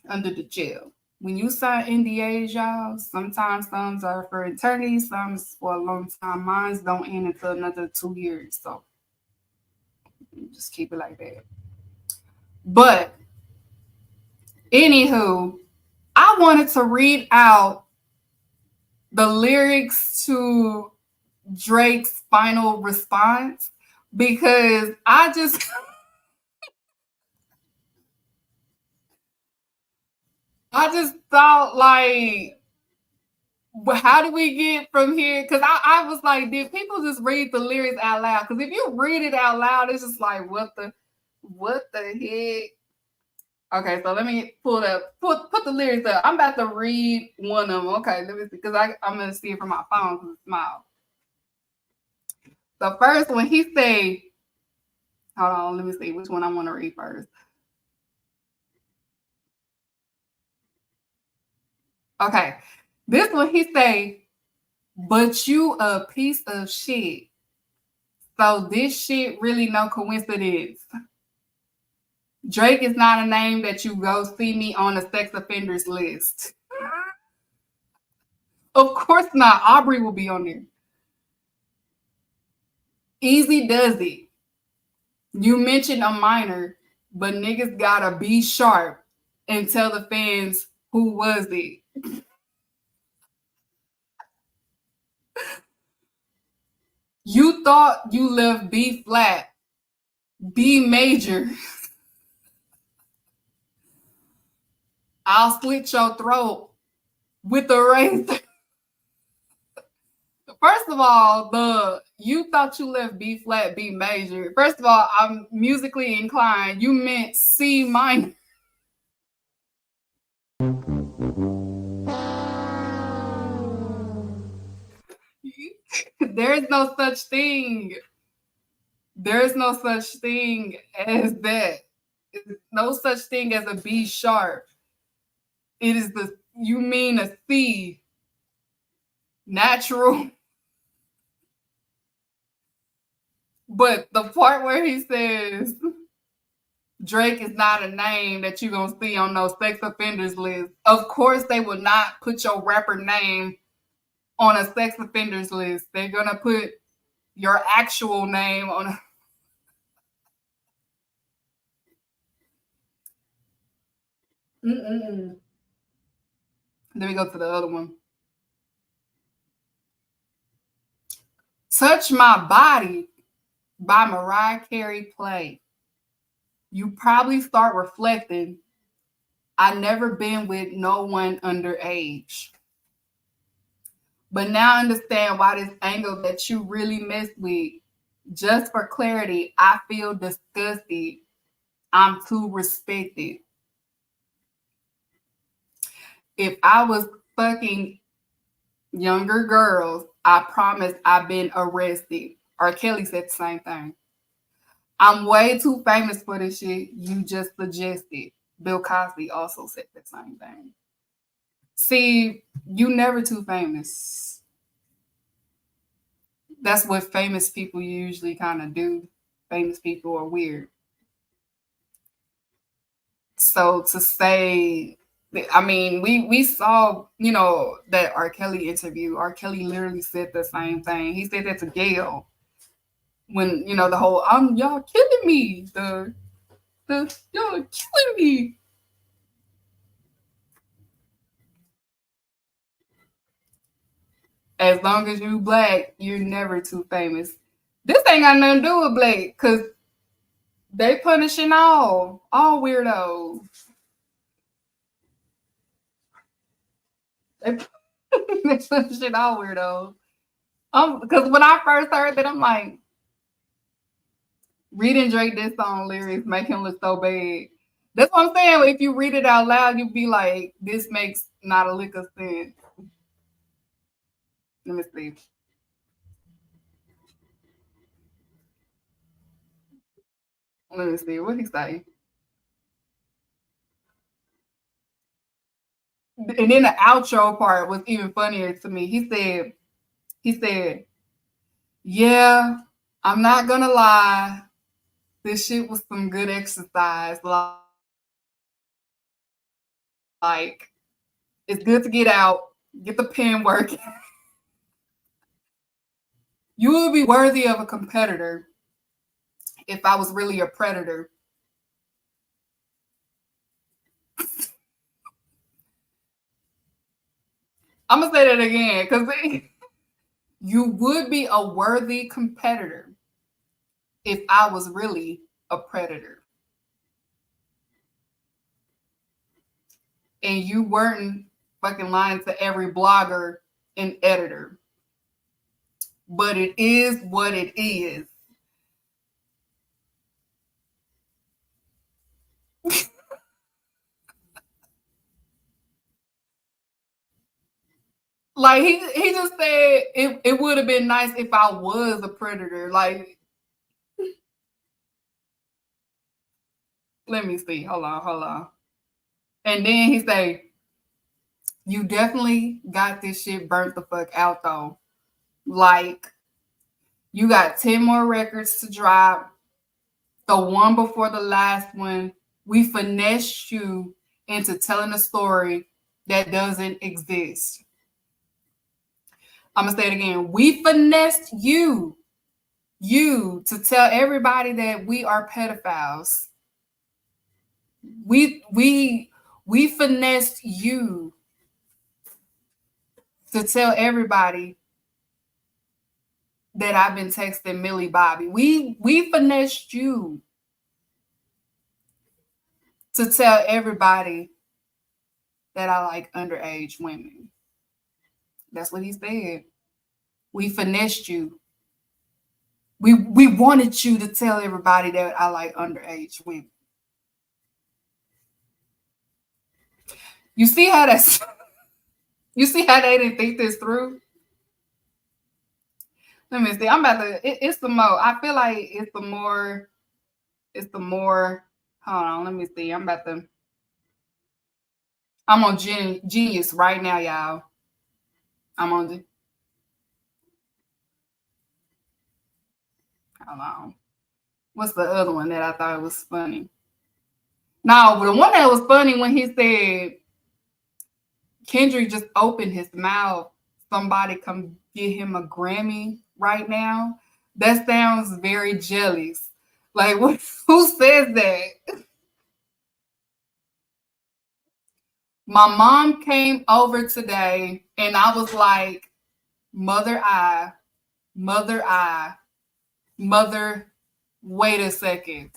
Under the jail. When you sign NDAs, y'all, sometimes some are for eternity, some for a long time. Mine don't end until another 2 years. So just keep it like that. But anywho, I wanted to read out the lyrics to Drake's final response because I just thought, like, how do we get from here? Because I was like, did people just read the lyrics out loud? Because if you read it out loud, it's just like, what the heck? Okay, so let me pull up, put the lyrics up. I'm about to read one of them. Okay, let me see, because I'm going to see it from my phone because it's small. The first one, he say, hold on, let me see which one I want to read first. Okay, this one he say, but you a piece of shit. So this shit really no coincidence. Drake is not a name that you go see me on a sex offenders list. Of course not. Aubrey will be on there. Easy does it. You mentioned a minor, but niggas gotta be sharp and tell the fans who was it. You thought you left B flat, B major. I'll slit your throat with a razor. First of all, you thought you left B flat, B major. First of all, I'm musically inclined. You meant C minor. There is no such thing. There is no such thing as that. No such thing as a B sharp. It is you mean a C. Natural. But the part where he says Drake is not a name that you're going to see on those sex offenders list. Of course, they will not put your rapper name on a sex offenders list. They're going to put your actual name on a... Mm-mm. Let me go to the other one. Touch My Body by Mariah Carey play. You probably start reflecting. I never been with no one underage. But now I understand why this angle that you really messed with. Just for clarity, I feel disgusted. I'm too respected. If I was fucking younger girls, I promise I've been arrested. R. Kelly said the same thing. I'm way too famous for this shit you just suggested. Bill Cosby also said the same thing. See, you never too famous. That's what famous people usually kind of do. Famous people are weird. So to say, I mean, we saw, that R. Kelly interview. R. Kelly literally said the same thing. He said that to Gail when, the whole, y'all killing me. Y'all killing me. As long as you black, you're never too famous. This ain't got nothing to do with Blake, because they punishing all weirdos. They, they punishing all weirdos. Because when I first heard that, I'm like, reading Drake this song lyrics make him look so bad. That's what I'm saying. If you read it out loud, you'd be like, this makes not a lick of sense. Let me see. Let me see. What he say? And then the outro part was even funnier to me. He said, yeah, I'm not gonna lie. This shit was some good exercise. Like, it's good to get out, get the pen working. You would be worthy of a competitor if I was really a predator. I'm gonna say that again because you would be a worthy competitor if I was really a predator. And you weren't fucking lying to every blogger and editor. But it is what it is. Like he just said it would have been nice if I was a predator. Like, let me see. Hold on. And then he say, you definitely got this shit burnt the fuck out though. Like, you got 10 more records to drop. The one before the last one, we finessed you into telling a story that doesn't exist. I'm gonna say it again. We finessed you to tell everybody that we are pedophiles. We finessed you to tell everybody that I've been texting Millie Bobby. We finessed you to tell everybody that I like underage women. That's what he said. We finessed you. We wanted you to tell everybody that I like underage women. You see how that's you see how they didn't think this through? Let me see. I'm about to it's the more. I feel like it's the more hold on, let me see. I'm on Genius right now, y'all. I'm on the hold on. What's the other one that I thought was funny? No, but the one that was funny when he said Kendrick just opened his mouth. Somebody come get him a Grammy right now. That sounds very jealous. Like, what, who says that? My mom came over today and I was like, Mother, Mother, Mother, wait a second.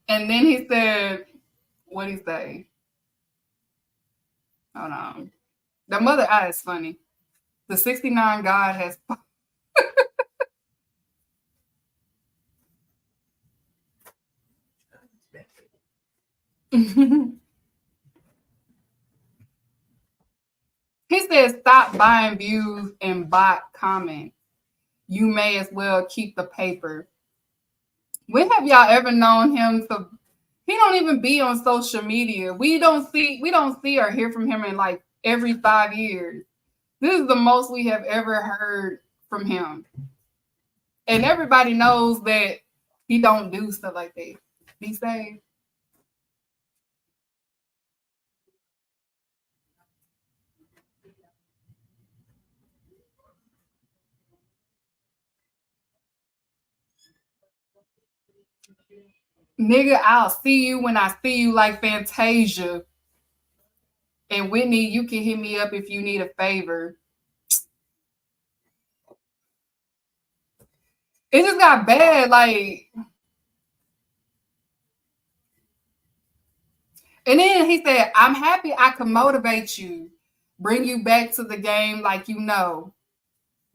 And then he said, what did he say? Hold on. The Mother I is funny. The 69 God has. He said, stop buying views and bot comments. You may as well keep the paper. When have y'all ever known him to he don't even be on social media. We don't see or hear from him in like every 5 years. This is the most we have ever heard from him. And everybody knows that he don't do stuff like that. Be safe. Nigga, I'll see you when I see you, like Fantasia. And Whitney, you can hit me up if you need a favor. It just got bad. Like, and then he said, I'm happy I can motivate you, bring you back to the game like you know.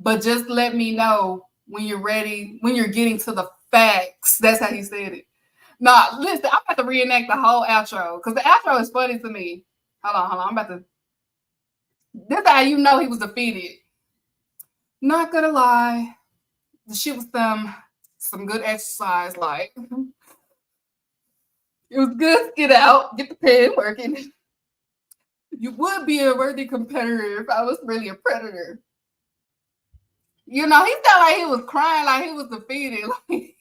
But just let me know when you're ready, when you're getting to the facts. That's how he said it. Nah, listen, I'm about to reenact the whole outro because the outro is funny to me. Hold on. I'm about to. This is how you know he was defeated. Not gonna lie, the shit was some good exercise. Like it was good to get out, get the pen working. You would be a worthy competitor if I was really a predator. You know, he felt like he was crying, like he was defeated. Like,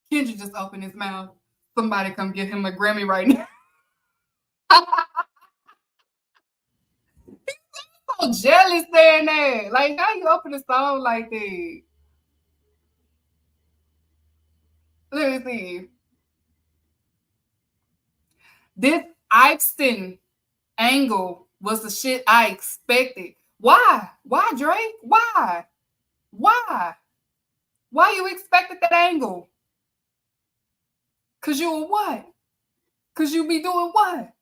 Kendrick just opened his mouth. Somebody come get him a Grammy right now. So jealous saying that. Like, how you open a song like that? Let me see. This Ipson angle was the shit I expected. Why? Why, Drake? Why? Why? Why you expected that angle? Cause you were what? Cause you be doing what?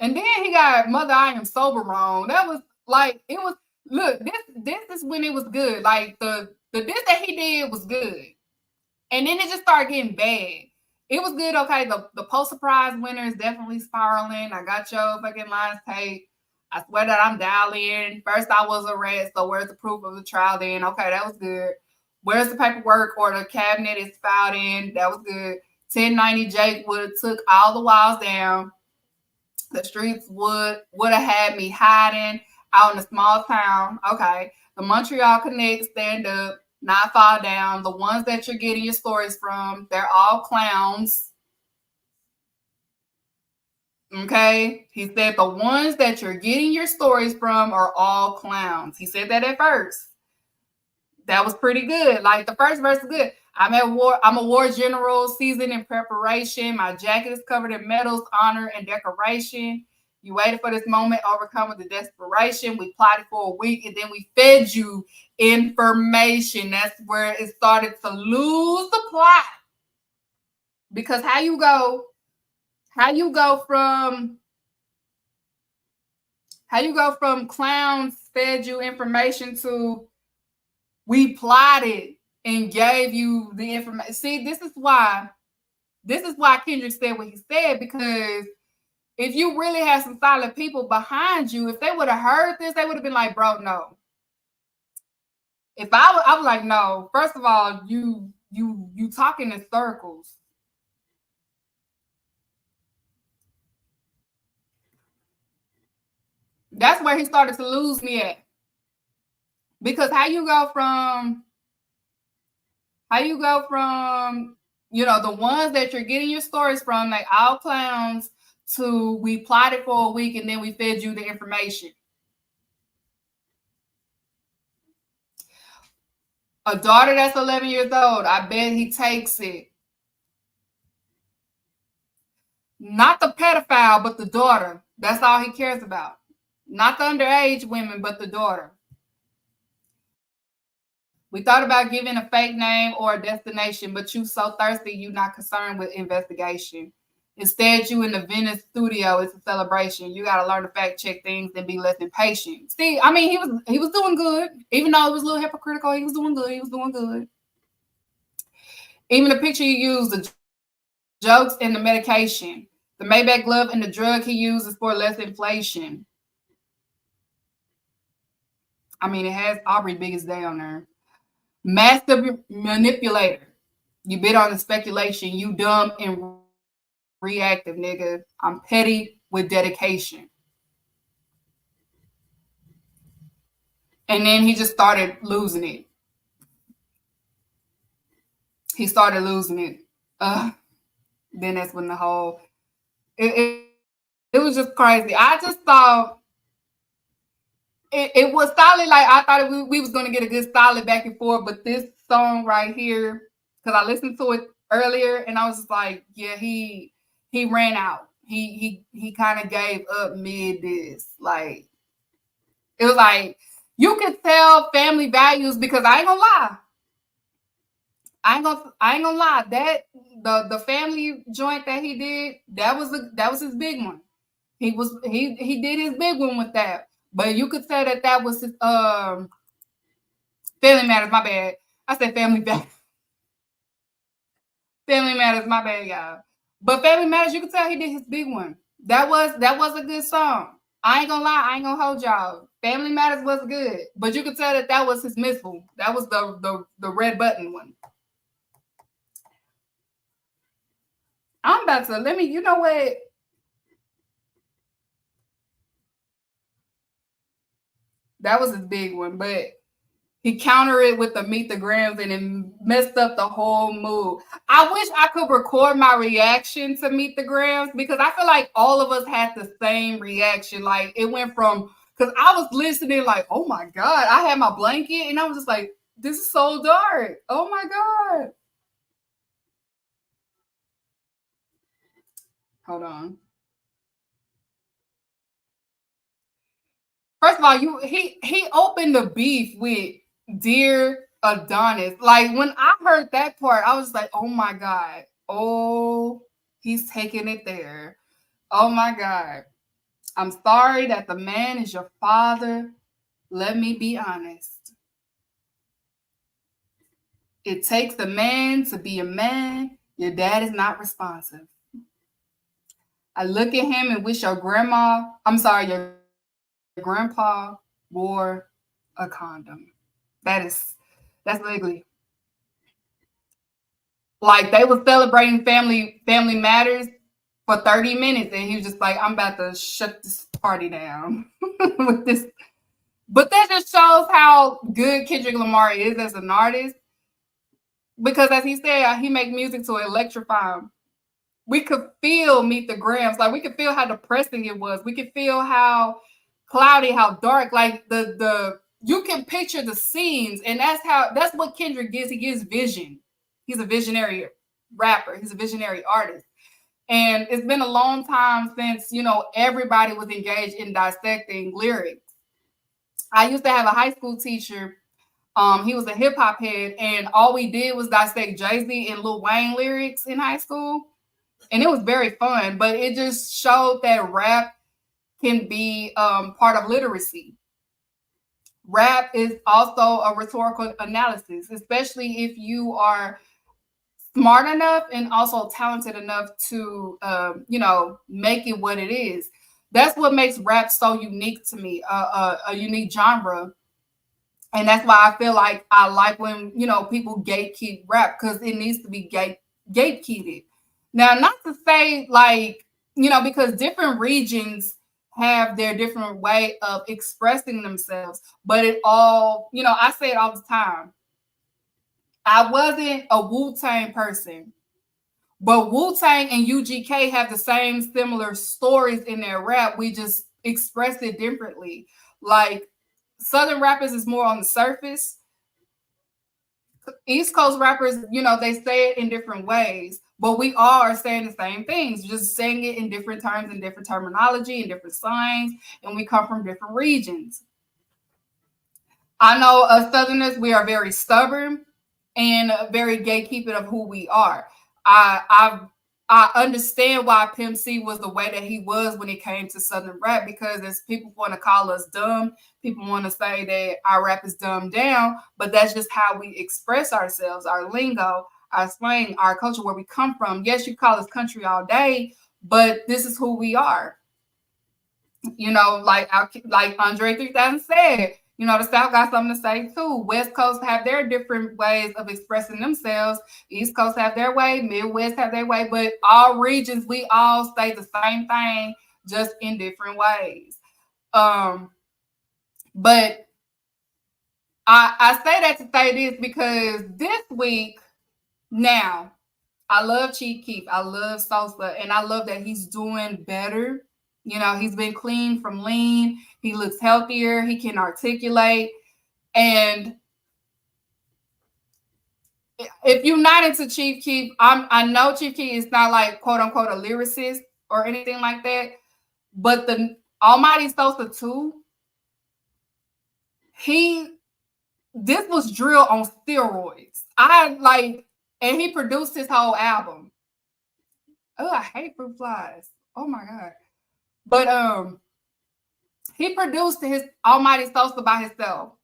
And then he got Mother I Am Sober wrong. That was like it was look, this is when it was good. Like the this that he did was good. And then it just started getting bad. It was good, okay. The post surprise winner is definitely spiraling. I got your fucking lines tape. I swear that I'm dialing. First I was arrested, so where's the proof of the trial then? Okay, that was good. Where's the paperwork or the cabinet is filed in? That was good. 1090 Jake would have took all the walls down. The streets would have had me hiding out in a small town. Okay. The Montreal Connect, stand up, not fall down. The ones that you're getting your stories from, they're all clowns. Okay. He said the ones that you're getting your stories from are all clowns. He said that at first. That was pretty good. Like the first verse is good. I'm a war general, seasoned in preparation. My jacket is covered in medals, honor, and decoration. You waited for this moment, overcome with the desperation. We plotted for a week, and then we fed you information. That's where it started to lose the plot. Because how you go from clowns fed you information to we plotted and gave you the information. See, this is why Kendrick said what he said, because if you really had some solid people behind you, if they would have heard this, they would have been like, bro, no. If I was like, no, first of all, you talking in circles. That's where he started to lose me at. Because how you go from the ones that you're getting your stories from, like all clowns, to we plotted for a week and then we fed you the information. A daughter that's 11 years old, I bet he takes it. Not the pedophile, but the daughter. That's all he cares about. Not the underage women, but the daughter. We thought about giving a fake name or a destination, but you so thirsty, you not concerned with investigation. Instead, you in the Venice studio. It's a celebration. You got to learn to fact check things and be less impatient. See, I mean, he was doing good, even though it was a little hypocritical. He was doing good. He was doing good. Even the picture you used, the jokes and the medication, the Maybach glove and the drug he uses for less inflation. I mean, it has Aubrey Biggest Day on there. Master manipulator. You bid on the speculation. You dumb and reactive, nigga. I'm petty with dedication. And then he just started losing it. He started losing it. Then that's when the whole it was just crazy. I just thought it was solid. Like I thought we was gonna get a good solid back and forth, but this song right here, because I listened to it earlier and I was just like, yeah, he ran out. He kind of gave up mid this. Like it was like you could tell family values because I ain't gonna lie. I ain't gonna lie. That the family joint that he did, that was his big one. He did his big one with that. But you could say that that was his Family Matters, my bad. I said Family Matters. Family Matters, my bad, y'all. But Family Matters, you could tell he did his big one. That was a good song. I ain't gonna lie, I ain't gonna hold y'all. Family Matters was good, but you could tell that that was his missile. That was the red button one. I'm about to let me. You know what? That was his big one, but he countered it with the Meet the Grams and it messed up the whole mood. I wish I could record my reaction to Meet the Grams because I feel like all of us had the same reaction. Like it went from because I was listening like, oh my God, I had my blanket and I was just like, this is so dark. Oh my God. Hold on. First of all, he opened the beef with Dear Adonis. Like when I heard that part, I was like, oh my God. Oh, he's taking it there. Oh my God. I'm sorry that the man is your father. Let me be honest. It takes a man to be a man. Your dad is not responsive. I look at him and wish your grandpa wore a condom. That's ugly. Like they were celebrating family matters for 30 minutes and he was just like, I'm about to shut this party down with this. But that just shows how good Kendrick Lamar is as an artist. Because as he said, he make music to electrify him. We could feel Meet the Grams. Like we could feel how depressing it was. We could feel how cloudy, how dark. Like the you can picture the scenes, and that's what Kendrick gives. He gives vision. He's a visionary rapper. He's a visionary artist. And it's been a long time since, everybody was engaged in dissecting lyrics. I used to have a high school teacher. He was a hip hop head, and all we did was dissect Jay-Z and Lil Wayne lyrics in high school. And it was very fun, but it just showed that rap can be part of literacy. Rap is also a rhetorical analysis, especially if you are smart enough and also talented enough to, make it what it is. That's what makes rap so unique to me, a unique genre. And that's why I feel like I like when, people gatekeep rap because it needs to be gatekeeped. Now, not to say like, because different regions have their different way of expressing themselves, but it all, I say it all the time. I wasn't a Wu-Tang person, but Wu-Tang and UGK have the same similar stories in their rap. We just express it differently. Like Southern rappers is more on the surface. East Coast rappers, they say it in different ways, but we all are saying the same things, just saying it in different terms and different terminology and different signs, and we come from different regions. I know us Southerners, we are very stubborn and very gatekeeping of who we are. I understand why Pimp C was the way that he was when it came to Southern rap, because as people want to call us dumb, people want to say that our rap is dumbed down, but that's just how we express ourselves, our lingo, our slang, our culture, where we come from. Yes, you call us country all day, but this is who we are. Like Andre 3000 said, the South got something to say too. West Coast have their different ways of expressing themselves. East Coast have their way. Midwest have their way. But all regions, we all say the same thing, just in different ways. But I say that to say this because this week, now, I love Chief Keef. I love Salsa. And I love that he's doing better. You know, he's been clean from lean. He looks healthier. He can articulate. And if you're not into Chief Keef, I know Chief Keef is not like quote unquote a lyricist or anything like that. But the Almighty Sosa 2, this was drill on steroids. And he produced his whole album. Oh, I hate fruit flies. Oh my God. But he produced his Almighty Sosa by himself.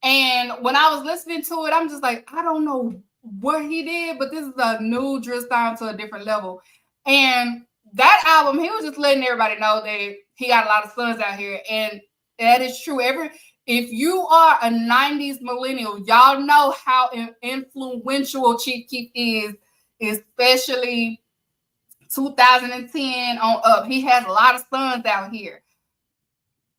And when I was listening to it, I'm just like, I don't know what he did, but this is a new drill style to a different level. And that album, he was just letting everybody know that he got a lot of sons out here. And that is true. If you are a 90s millennial, y'all know how influential Chief Keef is, especially 2010 on up. He has a lot of sons out here.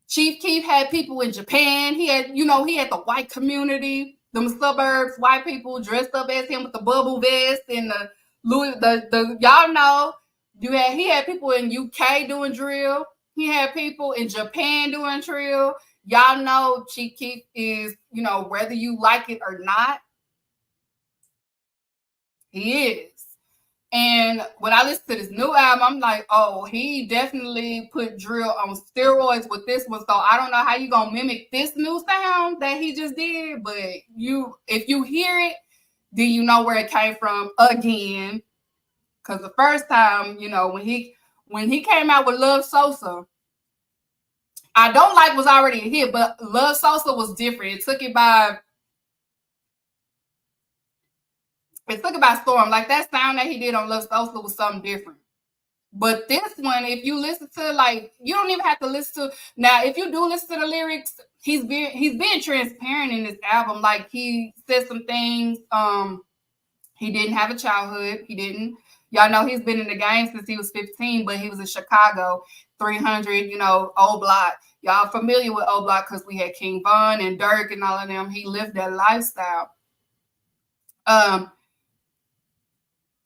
Chief Keef had people in Japan. He had the white community, them suburbs, white people dressed up as him with the bubble vest and the Louis, the y'all know. He had people in UK doing drill. He had people in Japan doing drill. Y'all know Chief Keef is, whether you like it or not, he is. And when I listen to this new album, I'm like, oh, he definitely put drill on steroids with this one. So I don't know how you gonna mimic this new sound that he just did, but if you hear it, then you know where it came from again. Because the first time, when he came out with Love Sosa, I don't like was already a hit, but Love Sosa was different. It took it by storm. Like that sound that he did on Love Sosa was something different. But this one, if you listen to, you don't even have to listen to. Now, if you do listen to the lyrics, he's being transparent in this album. Like he said some things. He didn't have a childhood. He didn't. Y'all know he's been in the game since he was 15, but he was in Chicago, 300, old block. Y'all familiar with old block because we had King Von and Dirk and all of them. He lived that lifestyle.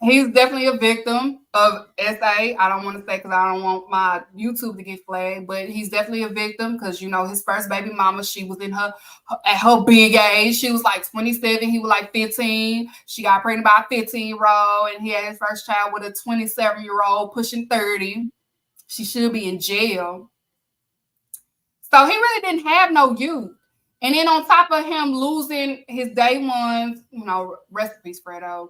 He's definitely a victim of SA. I don't want to say because I don't want my YouTube to get flagged, but he's definitely a victim because, his first baby mama, she was at her big age. She was like 27. He was like 15. She got pregnant by a 15-year-old, and he had his first child with a 27-year-old pushing 30. She should be in jail. So he really didn't have no youth. And then on top of him losing his day ones, rest in peace, Fredo.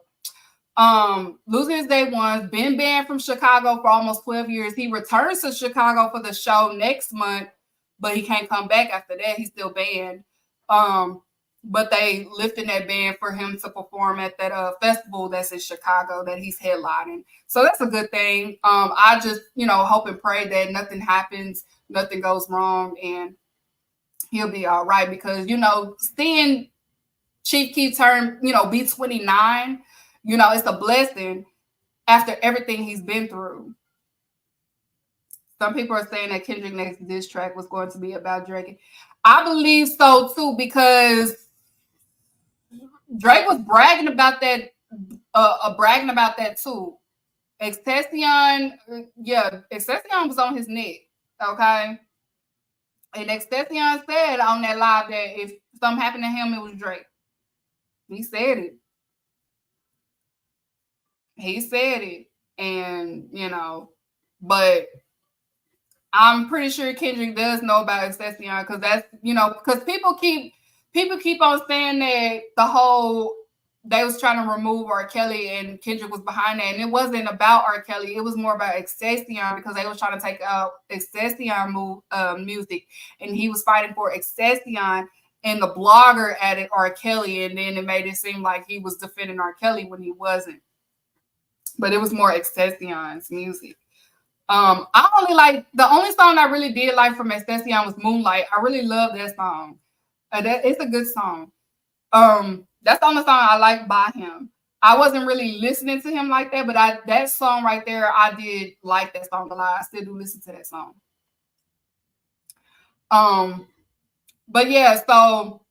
Losing his day ones, been banned from Chicago for almost 12 years. He returns to Chicago for the show next month, but he can't come back after that. He's still banned. But they lifted that ban for him to perform at that festival that's in Chicago that he's headlining. So that's a good thing. I just, hope and pray that nothing happens, nothing goes wrong, and he'll be all right because, seeing Chief Keef turn, be 29, it's a blessing after everything he's been through. Some people are saying that Kendrick next diss track was going to be about Drake. I believe so too because Drake was bragging about that too. Extension was on his neck, okay? And Extension said on that live that if something happened to him, it was Drake. He said it. He said it, and but I'm pretty sure Kendrick does know about Extension because that's because people keep on saying that they was trying to remove R. Kelly and Kendrick was behind that, and it wasn't about R. Kelly. It was more about Extension because they was trying to take out Extension music, and he was fighting for Extension. And the blogger added R. Kelly, and then it made it seem like he was defending R. Kelly when he wasn't. But it was more Extension's music. The only song I really did like from Extension was Moonlight. I really love that song. It's a good song. That's the only song I like by him. I wasn't really listening to him like that, but that song right there, I did like that song a lot. I still do listen to that song. But yeah, so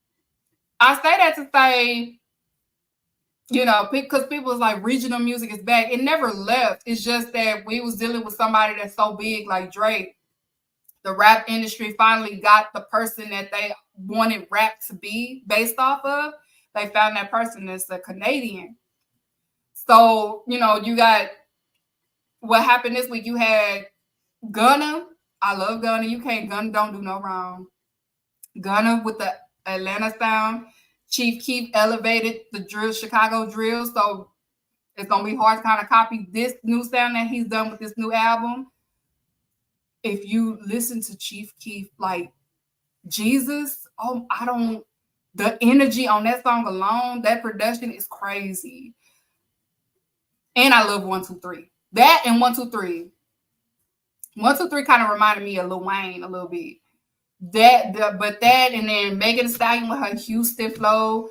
I say that to say, you know, because people was like regional music is back. It never left. It's just that we was dealing with somebody that's so big like Drake. The rap industry finally got the person that they wanted rap to be based off of. They found that person that's a Canadian. So, you know, you got what happened this week. You had Gunna. I love Gunna. Gunna don't do no wrong. Gunna with the Atlanta sound. Chief Keef elevated the drill, Chicago drill. So it's gonna be hard to kind of copy this new sound that he's done with this new album. If you listen to Chief Keef, like Jesus, the energy on that song alone, that production is crazy. And I love 1-2-3. That and 1-2-3. 1-2-3 kind of reminded me of Lil Wayne a little bit. But that and then Megan Thee Stallion with her Houston flow.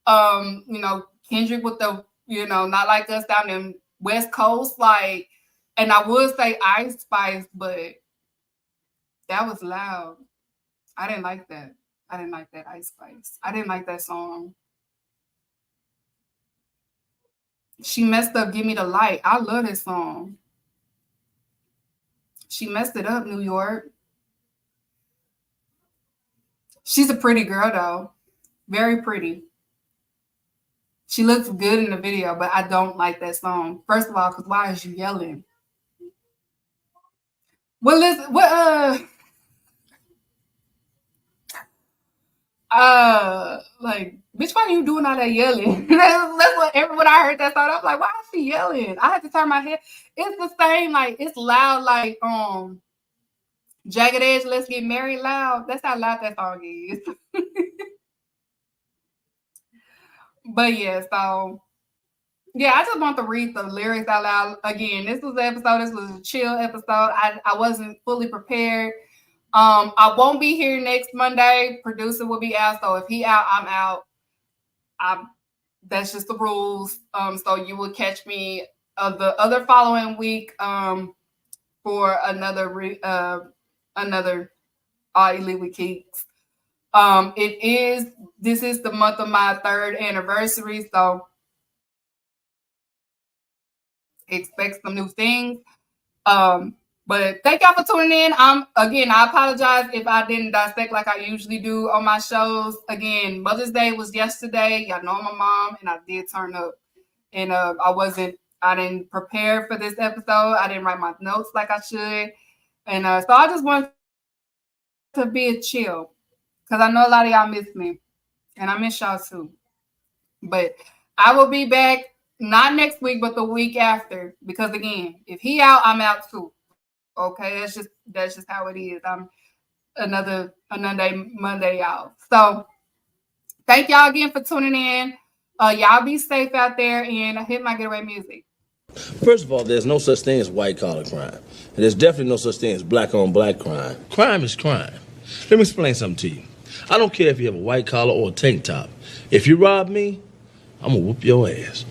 You know, Kendrick with the, you know, Not Like Us down in West Coast. Like, and I would say Ice Spice, but that was loud. I didn't like that. I didn't like that Ice Spice. I didn't like that song. She messed up Give Me the Light. I love this song. She messed it up, New York. She's a pretty girl, though. Very pretty. She looks good in the video, but I don't like that song. First of all, because why is you yelling? Well, listen, like, bitch, why are you doing all that yelling? That's what everyone I heard that song, I was like, why is she yelling? I had to turn my head. It's the same, like, it's loud, like, Jagged Edge, Let's Get Married loud. That's how loud that song is. But yeah, so yeah, I just want to read the lyrics out loud. Again, this was a chill episode. I wasn't fully prepared. I won't be here next Monday. Producer will be out. So if he out, I'm out. That's just the rules. So you will catch me the other following week for another All Elite with Keeks. This is the month of my 3rd anniversary, so expect some new things. But thank y'all for tuning in. Again, I apologize if I didn't dissect like I usually do on my shows. Again, Mother's Day was yesterday. Y'all know I'm a mom, and I did turn up. And I didn't prepare for this episode. I didn't write my notes like I should. And so I just wanted to be a chill. Because I know a lot of y'all miss me. And I miss y'all too. But I will be back, not next week, but the week after. Because again, if he out, I'm out too. Okay, that's just how it is. I'm another Monday out. So thank y'all again for tuning in. Y'all be safe out there and hit my getaway music. First of all, there's no such thing as white-collar crime. And there's definitely no such thing as black-on-black crime. Crime is crime. Let me explain something to you. I don't care if you have a white collar or a tank top. If you rob me, I'm gonna whoop your ass.